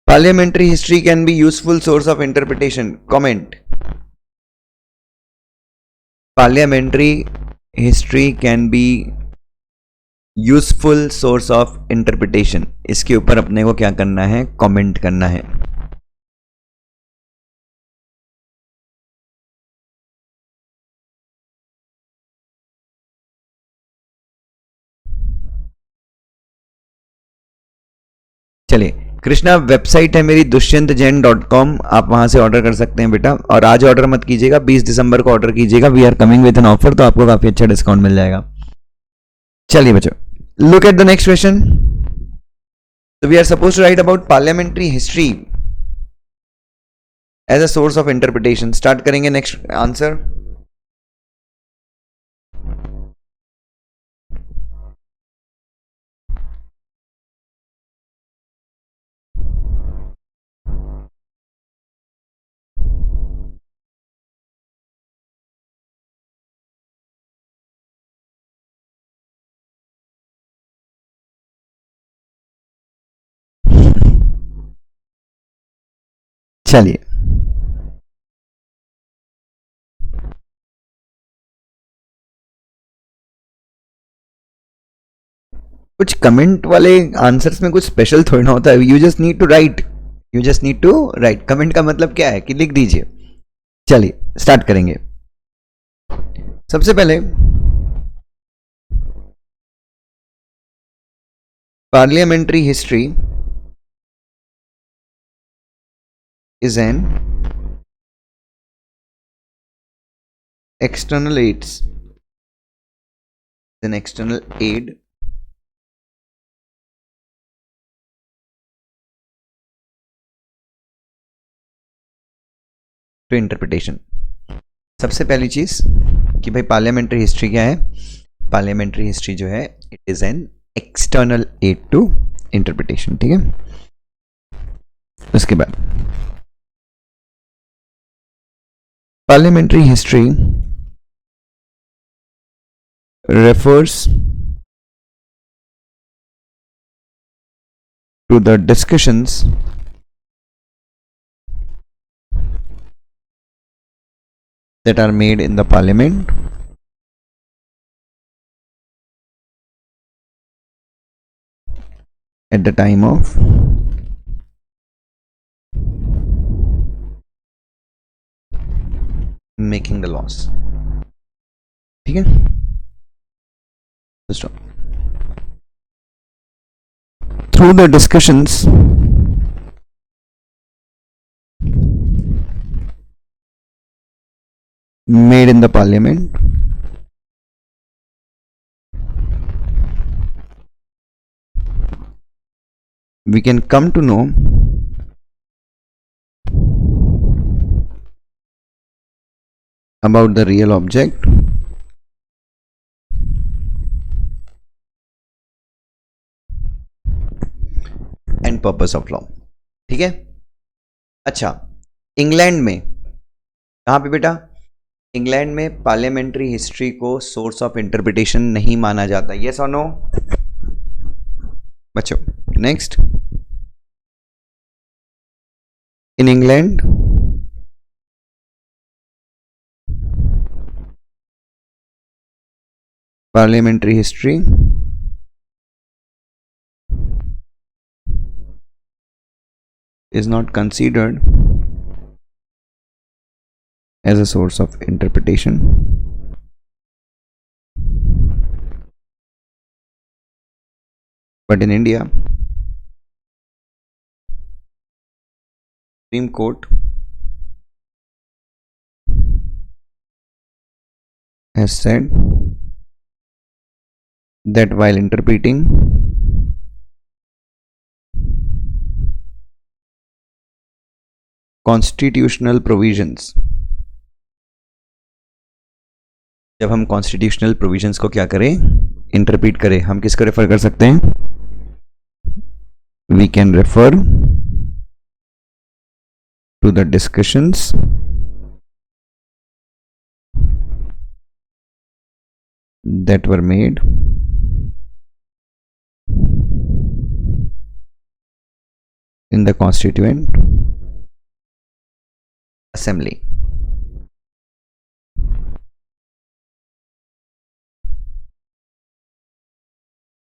Parliamentary history can be useful source of interpretation. Comment. Parliamentary history can be useful source of interpretation. इसके ऊपर अपने को क्या करना है? कमेंट करना है। चलिए, कृष्णा वेबसाइट है मेरी dushyantajain.com, आप वहां से ऑर्डर कर सकते हैं बेटा। और आज ऑर्डर मत कीजिएगा, 20 दिसंबर को ऑर्डर कीजिएगा। We are coming with an offer, तो आपको काफी अच्छा डिस्काउंट मिल जाएगा। चलिए बच्चों, look at the next question. So we are supposed to write about parliamentary history as a source of interpretation. Start करेंगे next answer. चलिए, कुछ कमेंट वाले आंसर्स में कुछ स्पेशल थोड़ी ना होता है। You just need to write, you just need to write. Comment का मतलब क्या है कि लिख दीजिए। चलिए स्टार्ट करेंगे। सबसे पहले parliamentary history is an external aids, an external aid to interpretation. सबसे पहली चीज कि भाई पार्लियामेंट्री हिस्ट्री क्या है? पार्लियामेंट्री हिस्ट्री जो है, it is an external aid to interpretation. ठीक है, उसके बाद parliamentary history refers to the discussions that are made in the parliament at the time of making the laws। ठीक है, through the discussions made in the parliament we can come to know about the real object and purpose of law. ठीक है, अच्छा, England में कहां पे बेटा? England में पार्लियामेंट्री हिस्ट्री को सोर्स ऑफ इंटरप्रिटेशन नहीं माना जाता। यस और नो बच्चों? Next, in England parliamentary history is not considered as a source of interpretation, but in India Supreme Court has said that while interpreting constitutional provisions, जब हम constitutional provisions को क्या करें, इंटरप्रीट करें, हम किसको रेफर कर सकते हैं? We can refer to the discussions that were made in the Constituent Assembly.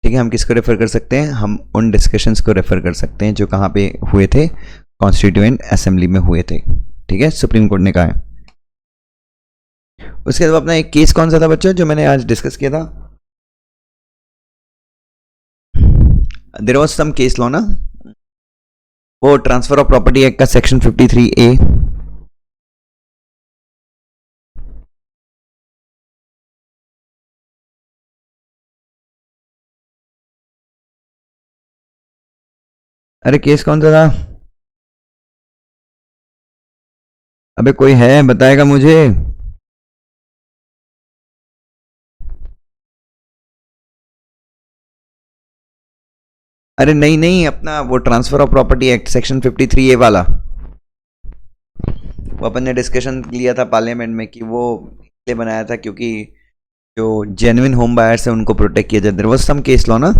ठीक है, हम किसको रेफर कर सकते हैं? हम उन डिस्कशंस को रेफर कर सकते हैं जो कहाँ पे हुए थे? कॉन्स्टिट्यूएंट असेंबली में हुए थे। ठीक है, सुप्रीम कोर्ट ने कहा है। उसके बाद अपना एक केस कौन सा था बच्चों जो मैंने आज डिस्कस किया था? There was some case law ना, वो ट्रांसफर ऑफ प्रॉपर्टी एक्ट का सेक्शन 53A। अरे केस कौन सा था? अबे कोई है बताएगा मुझे? अरे नहीं नहीं, अपना वो transfer of property act section 53A वाला, वो अपन ने डिस्कशन लिया था पार्लियामेंट में कि वो इसलिए बनाया था क्योंकि जो जेन्युइन होम बायर्स है उनको प्रोटेक्ट किया जाए। There was some case law ना।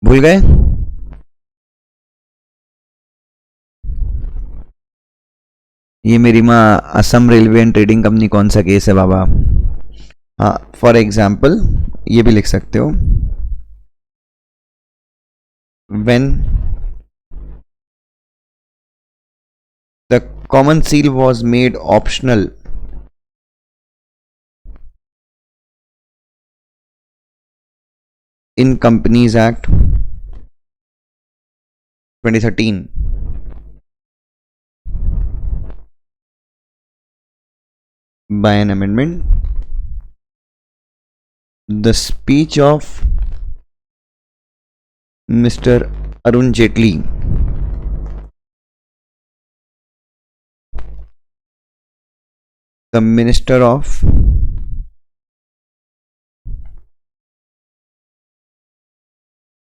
भूल गए? ये मेरी माँ Assam railway and trading company कौन सा केस है बाबा? हाँ, फॉर एग्जाम्पल ये भी लिख सकते हो, when the common seal was made optional in Companies Act 2013, by an amendment, the speech of Mr. Arun Jaitley, the Minister of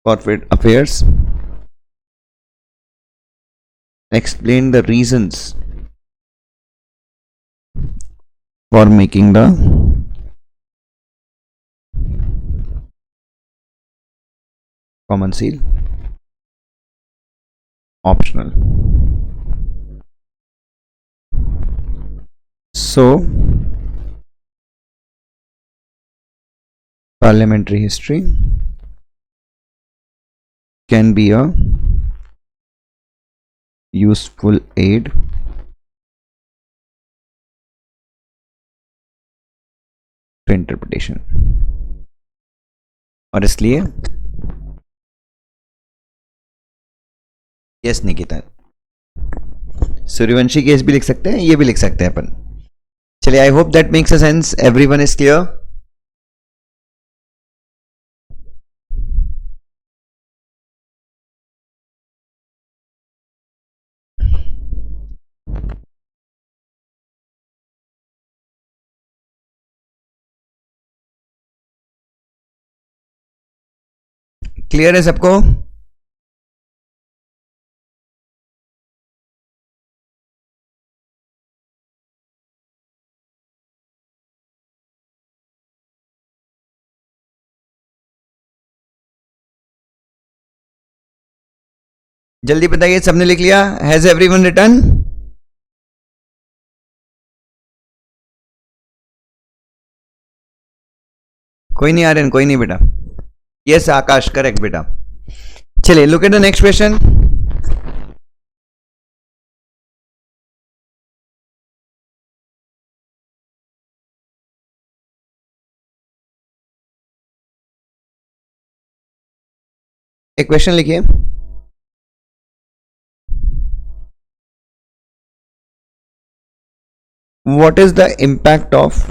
Corporate Affairs, explained the reasons for making the common seal optional. So, parliamentary history can be a useful aid to interpretation. और इसलिए yes Nikita, Suryavanshi case भी लिख सकते हैं, ये भी लिख सकते हैं अपन। चलिए, I hope that makes a sense, everyone is clear. Clear है सबको? जल्दी बताइए, सबने लिख लिया? Has everyone written? कोई नहीं आर्यन, कोई नहीं बेटा। यस आकाश, करेक्ट बेटा। चलिए, look at the next question. एक क्वेश्चन लिखिए, what is the impact of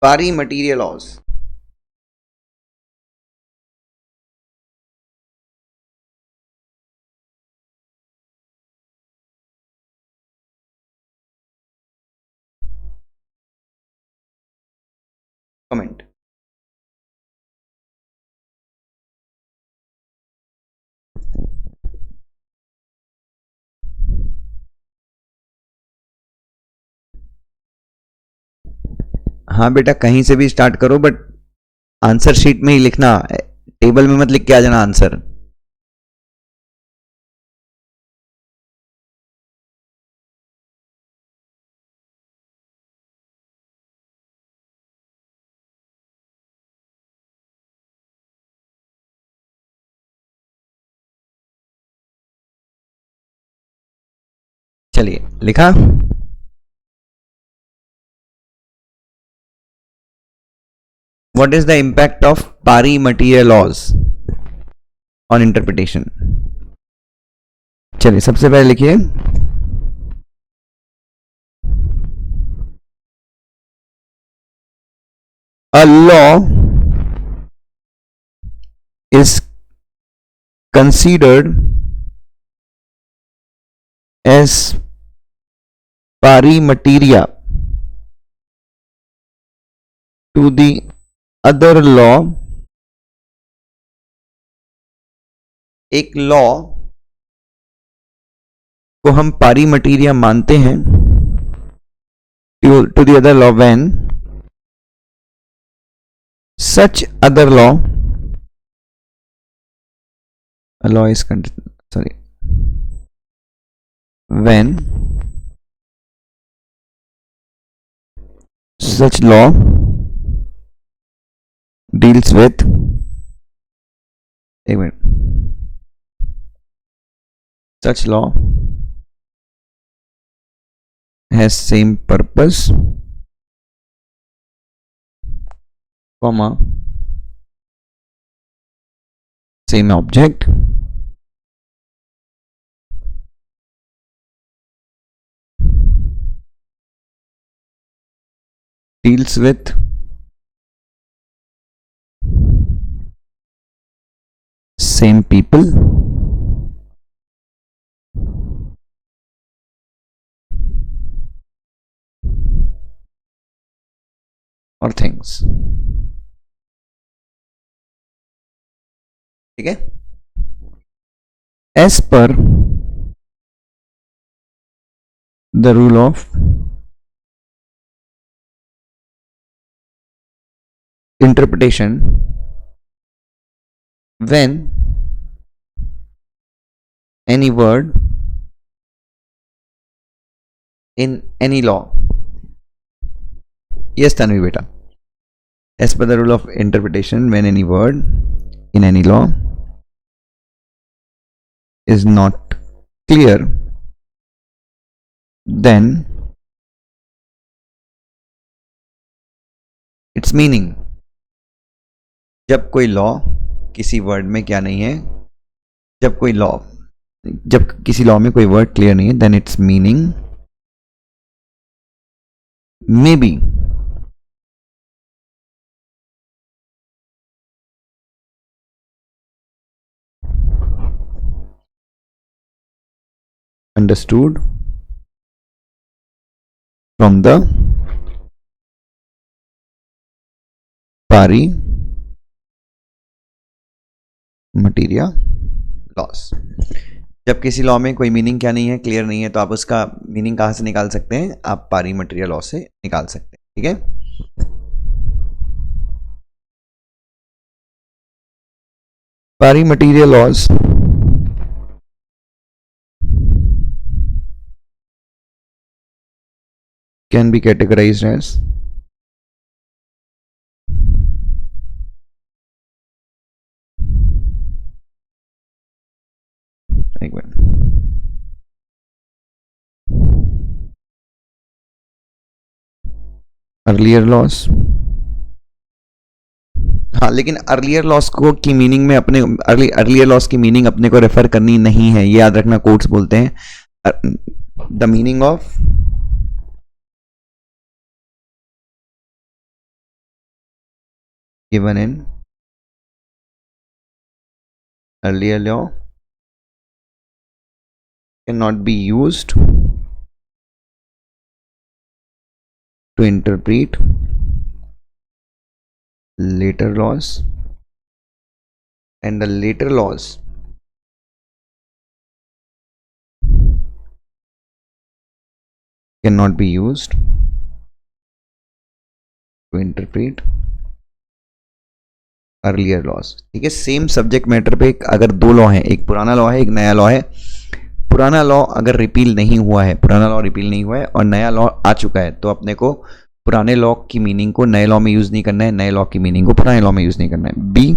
Pari material laws? Comment. हाँ बेटा, कहीं से भी स्टार्ट करो, बट आंसर शीट में ही लिखना, टेबल में मत लिख के आ जाना आंसर। चलिए, लिखा। What is the impact of Pari material laws on interpretation? चलिए, सबसे पहले लिखिए, a law is considered as pari materia to the other law। एक लॉ को हम पारी मटीरिया मानते हैं to the other law when such other law a law is sorry when such law deals with, एक minute, such law has same purpose, comma, same object, deals with same people, or things। ठीक है। As per the rule of interpretation, when any word in any law, yes Tanvi beta, as per the rule of interpretation, when any word in any law is not clear, then its meaning, जब कोई law किसी word में क्या नहीं है, जब किसी law में कोई वर्ड क्लियर नहीं है, then its meaning may be understood from the pari materia laws। जब किसी लॉ में कोई मीनिंग क्या नहीं है, क्लियर नहीं है, तो आप उसका मीनिंग कहां से निकाल सकते हैं? आप पारी मटेरियल लॉ से निकाल सकते हैं। ठीक है, pari material laws can be categorized as earlier laws, हाँ, लेकिन अर्लियर लॉस को की मीनिंग में अपने अर्लियर लॉस की मीनिंग अपने को रेफर करनी नहीं है, ये याद रखना। कोट्स बोलते हैं the meaning of given in earlier law can not be used to interpret later laws, and the later laws cannot be used to interpret earlier laws। ठीक है, सेम सब्जेक्ट मैटर पे अगर दो लॉ हैं, एक पुराना लॉ है एक नया लॉ है, पुराना लॉ अगर रिपील नहीं हुआ है, पुराना लॉ रिपील नहीं हुआ है और नया लॉ आ चुका है, तो अपने को पुराने लॉ की मीनिंग को नए लॉ में यूज नहीं करना है, नए लॉ की मीनिंग को पुराने लॉ में यूज नहीं करना है। B,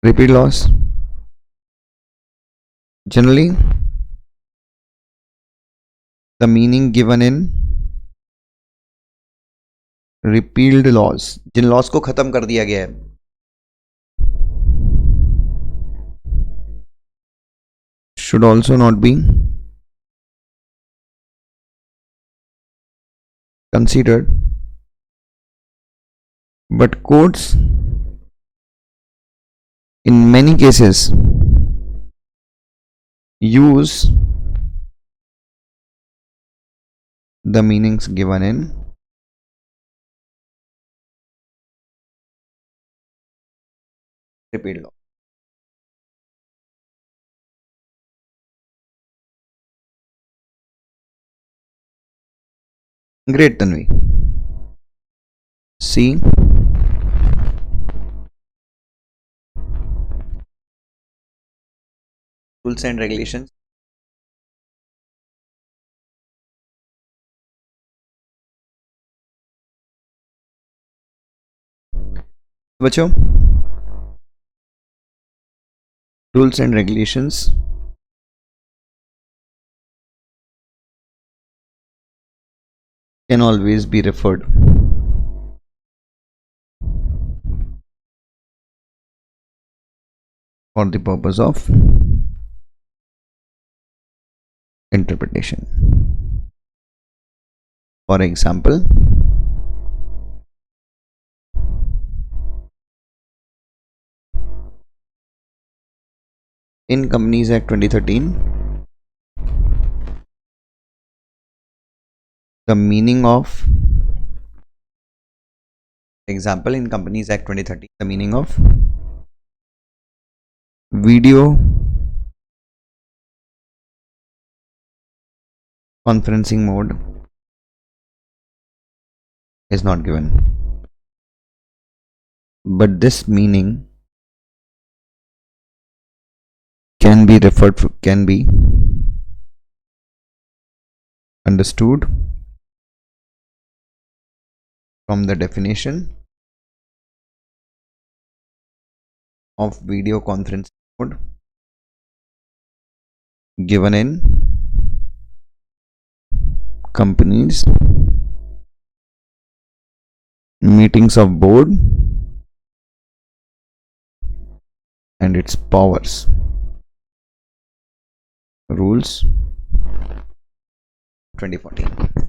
repeat laws generally the meaning given in repealed laws, जिन लॉस को खत्म कर दिया गया है, should also not be considered, but courts in many cases use the meanings given in repealed law। Great, Tanvi। C, rules and regulations। बच्चों, rules and regulations can always be referred for the purpose of interpretation। For example, in Companies Act 2013, the meaning of example in Companies Act 2013, the meaning of video conferencing mode is not given, but this meaning can be understood from the definition of video conferencing mode given in companies meetings of board and its powers, rules 2014।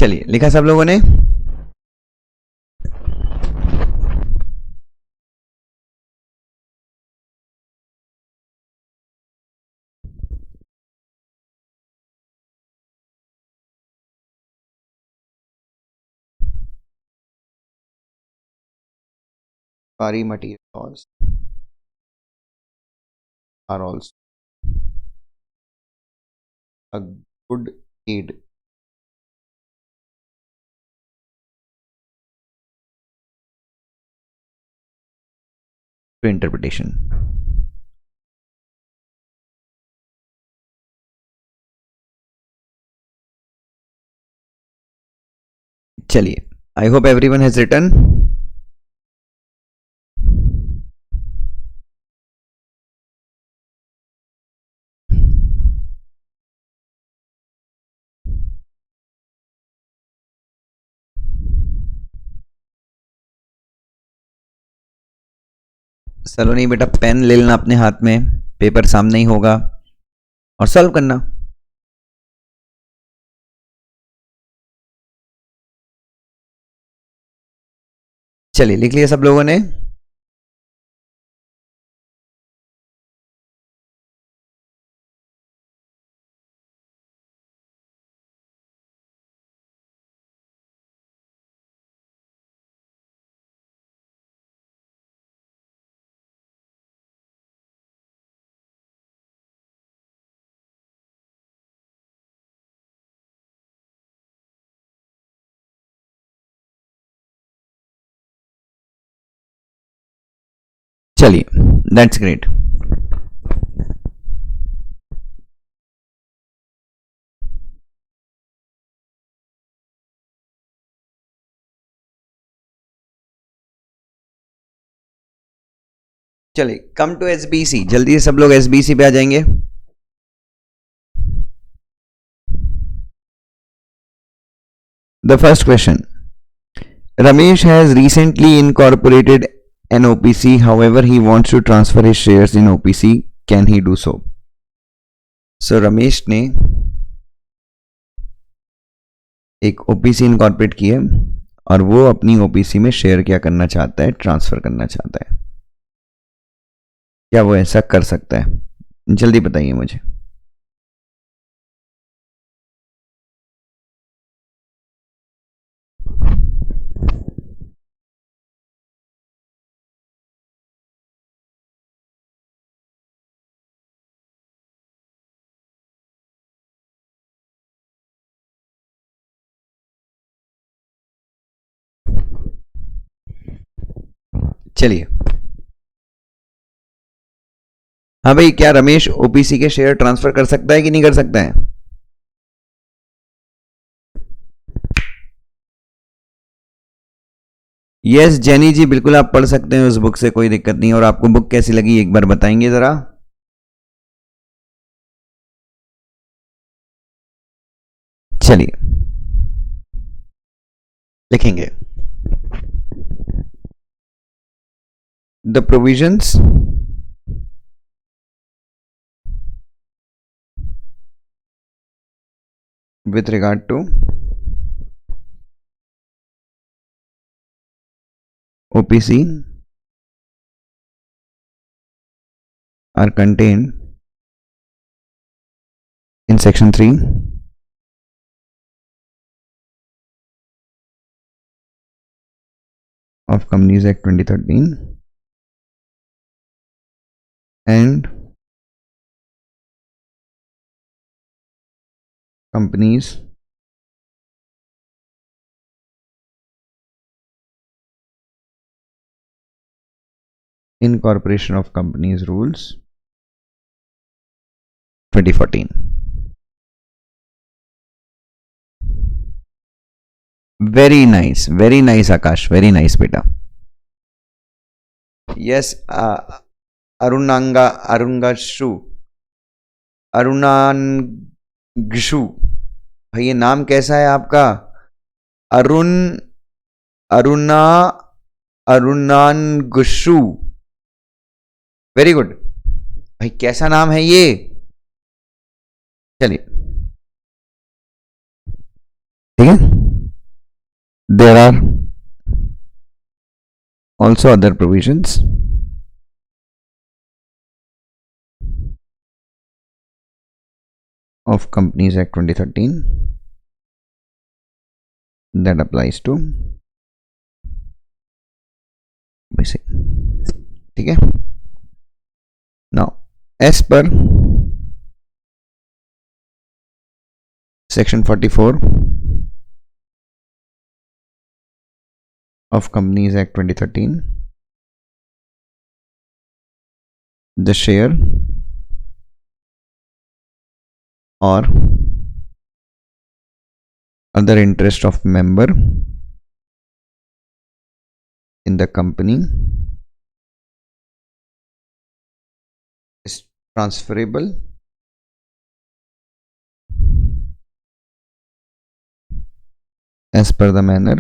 चलिए, लिखा सब लोगों ने? Pari material laws are also a good aid to interpretation. चलिए, I hope everyone has written. सलोनी बेटा pen ले लेना अपने हाथ में, पेपर सामने ही होगा और सॉल्व करना। चलिए लिख लिया सब लोगों ने? चलिए, दैट्स ग्रेट। चलिए, कम टू एसबीसी, जल्दी से सब लोग एसबीसी पे आ जाएंगे। The first question, Ramesh has recently incorporated an OPC. However, he wants to transfer his shares in OPC. Can he do so? So Ramesh ने एक OPC इनकॉर्पोरेट की है और वो अपनी OPC में शेयर क्या करना चाहता है, ट्रांसफर करना चाहता है। क्या वो ऐसा कर सकता है? जल्दी बताइए मुझे। चलिए, हाँ भाई, क्या रमेश ओपीसी के शेयर ट्रांसफर कर सकता है कि नहीं कर सकता है? यस जेनी जी, बिल्कुल आप पढ़ सकते हैं उस बुक से, कोई दिक्कत नहीं। और आपको बुक कैसी लगी एक बार बताएंगे जरा? चलिए लिखेंगे, the provisions with regard to OPC are contained in section 3 of Companies Act 2013 and Companies Incorporation of Companies Rules 2014. Very nice Akash, very nice beta. Yes, अरुणांगशु भाई, ये नाम कैसा है आपका? अरुणांगशु, वेरी गुड भाई, कैसा नाम है ये? चलिए ठीक है। There are also other provisions of Companies Act 2013 that applies to basic, ठीक है। Now as per section 44 of Companies Act 2013, the share or other interest of member in the company is transferable as per the manner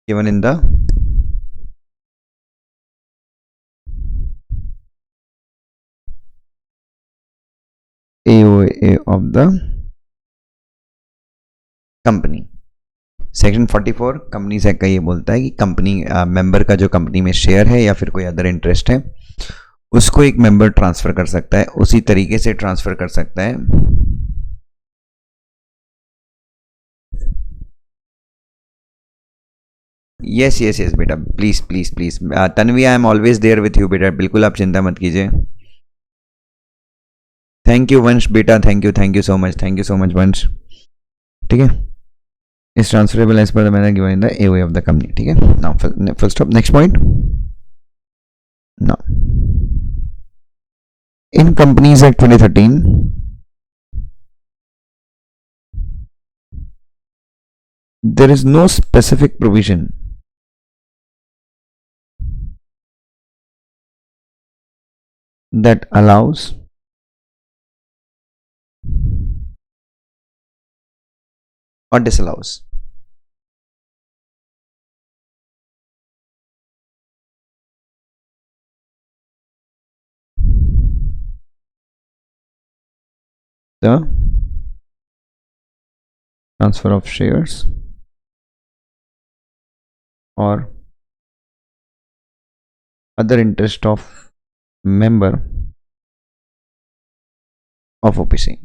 given in the AOA of the company. Section 44 companies act का ये बोलता है कि company member का जो company में share है या फिर कोई अदर इंटरेस्ट है उसको एक मेंबर ट्रांसफर कर सकता है, उसी तरीके से ट्रांसफर कर सकता है यस यस यस बेटा, please please please Tanvi, I am always there with you बेटा, बिल्कुल आप चिंता मत कीजिए। थैंक यू वंश बेटा, थैंक यू सो मच वंश। ठीक है, is transferable as per the manner given in the AOA of the company. ठीक है, now full stop. Next point. Now in Companies Act 2013 there is no specific provision that allows or disallows the transfer of shares or other interest of member of OPC.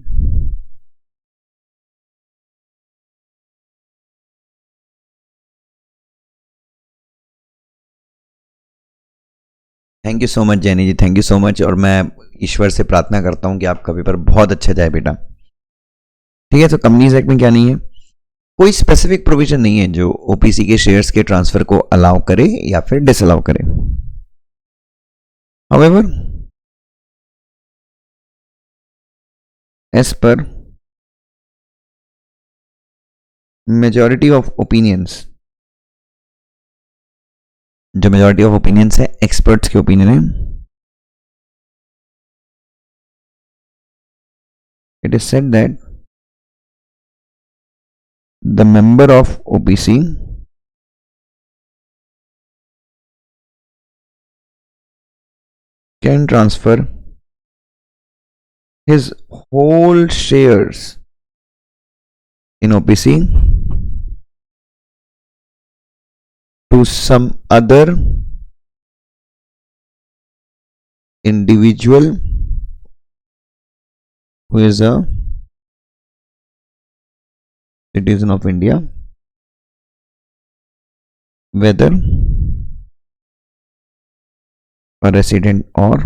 Thank you so much Jenny ji, thank you so much. और मैं ईश्वर से प्रार्थना करता हूं कि आपका paper बहुत अच्छा जाए बेटा। ठीक है, तो कंपनीज एक्ट में क्या नहीं है, कोई स्पेसिफिक प्रोविजन नहीं है जो ओपीसी के शेयर्स के ट्रांसफर को अलाउ करे या फिर डिसअलाउ करे। However as per majority of opinions, जो मेजॉरिटी ऑफ ओपिनियंस है एक्सपर्ट्स के ओपिनियन है, it is said that the member of OPC can transfer his whole shares in OPC to some other individual who is a citizen of India, whether a resident or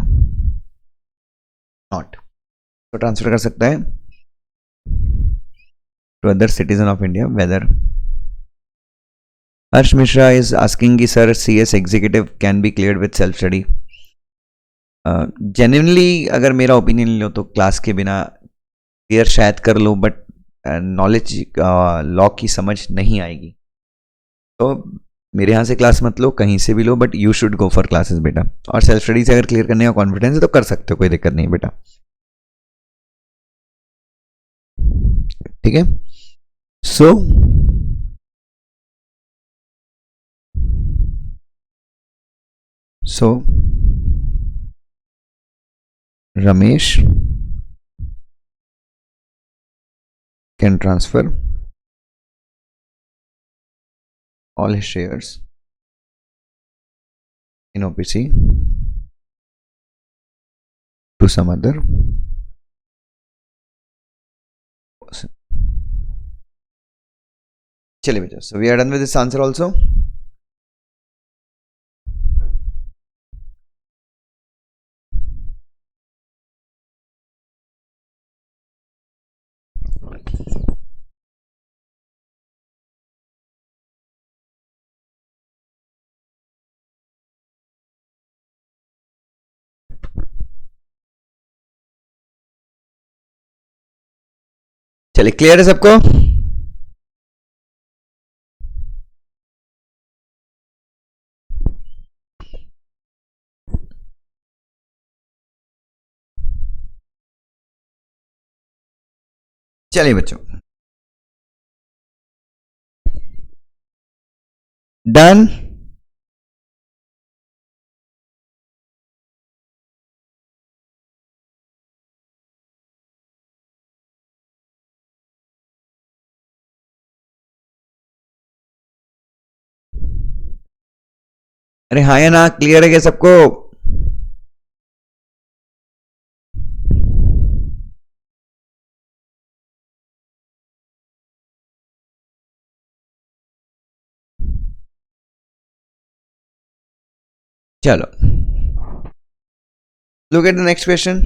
not. तो transfer कर सकता है to other citizen of India, whether Harsh Mishra is asking कि sir CS executive can be cleared with self study. Genuinely अगर मेरा opinion लो तो class के बिना क्लियर शायद कर लो, बट नॉलेज लॉ की समझ नहीं आएगी। तो मेरे यहाँ से क्लास मत लो, कहीं से भी लो, but you should go for classes बेटा। और सेल्फ स्टडी से अगर क्लियर करने का कॉन्फिडेंस है तो कर सकते हो, कोई दिक्कत नहीं बेटा। ठीक है, सो Ramesh can transfer all his shares in OPC to some other person. चलिए बेटा, so we are done with this answer also. चलिए, क्लियर है सबको? चलिए बच्चों, डन। अरे हाँ या ना, क्लियर है क्या सबको? चलो, look at the next question.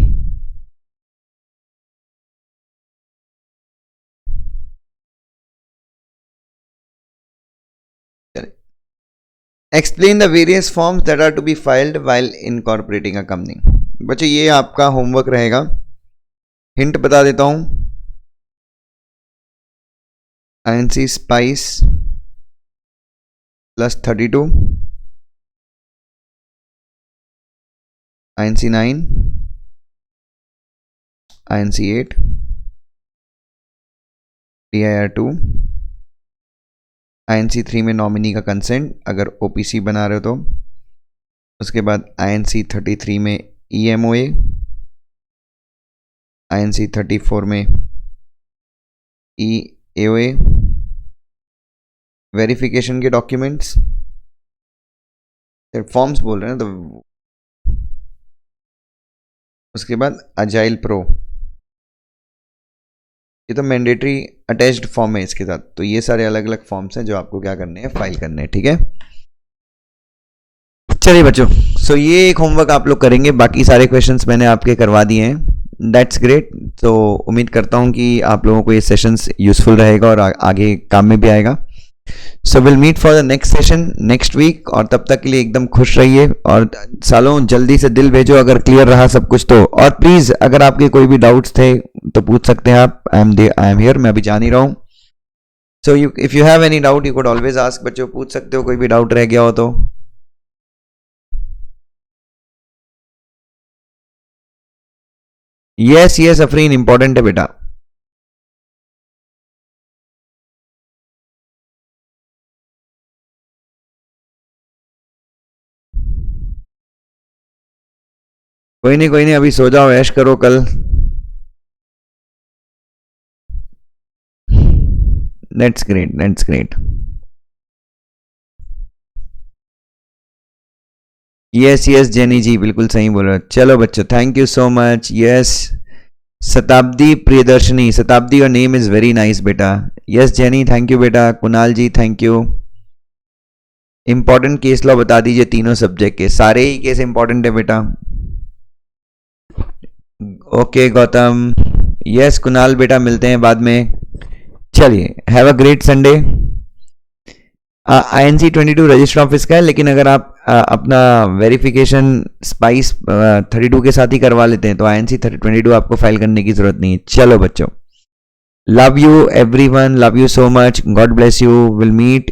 Explain the various forms that are to be filed while incorporating a company. बच्चों, ये आपका होमवर्क रहेगा। हिंट बता देता हूं, INC spice +32, INC 9, INC 8, PIR 2, INC 3 में नॉमिनी का कंसेंट अगर OPC बना रहे हो तो, उसके बाद INC 33 में EMOA, INC 34 में EAOA, वेरिफिकेशन के डॉक्यूमेंट्स, फॉर्म्स बोल रहे हैं तो, उसके बाद अजाइल प्रो, ये तो मैंडेटरी अटैच्ड फॉर्म है इसके साथ। तो ये सारे अलग अलग फॉर्म्स हैं जो आपको क्या करने हैं, फाइल करने हैं, ठीक है। चलिए बच्चों, सो ये एक होमवर्क आप लोग करेंगे, बाकी सारे क्वेश्चंस मैंने आपके करवा दिए हैं। That's great. तो उम्मीद करता हूँ कि आप लोगों को ये सेशंस यूजफुल रहेगा और आगे काम में भी आएगा। So will meet for the next session next week, और तब तक के लिए एकदम खुश रहिए और सालों जल्दी से दिल भेजो अगर क्लियर रहा सब कुछ तो। और प्लीज अगर आपके कोई भी डाउट्स थे तो पूछ सकते हैं आप, आई एम हियर, मैं अभी जान ही रहा हूँ। So if you have any doubt you could always ask. बच्चों पूछ सकते हो कोई भी डाउट रह गया हो तो। यस यस अफरीन, इंपॉर्टेंट है बेटा। कोई नहीं, अभी सो जाओ, ऐश करो कल। That's great, that's great. Yes yes Jenny ji, बिल्कुल सही बोल रहे हो। चलो बच्चों, thank you so much. Yes Shatabdi Priyadarshini, Shatabdi your name is very nice बेटा। यस जेनी, थैंक यू बेटा। Kunal ji thank you. Important case law बता दीजिए तीनों सब्जेक्ट के, सारे ही केस इंपॉर्टेंट है बेटा। ओके गौतम। यस कुणाल बेटा, मिलते हैं बाद में। चलिए, have a great Sunday. INC 22 register office का है, लेकिन अगर आप अपना वेरिफिकेशन स्पाइस 32 के साथ ही करवा लेते हैं तो INC 22 आपको फाइल करने की जरूरत नहीं है। चलो बच्चों, love you everyone, love you so much, god bless you, will meet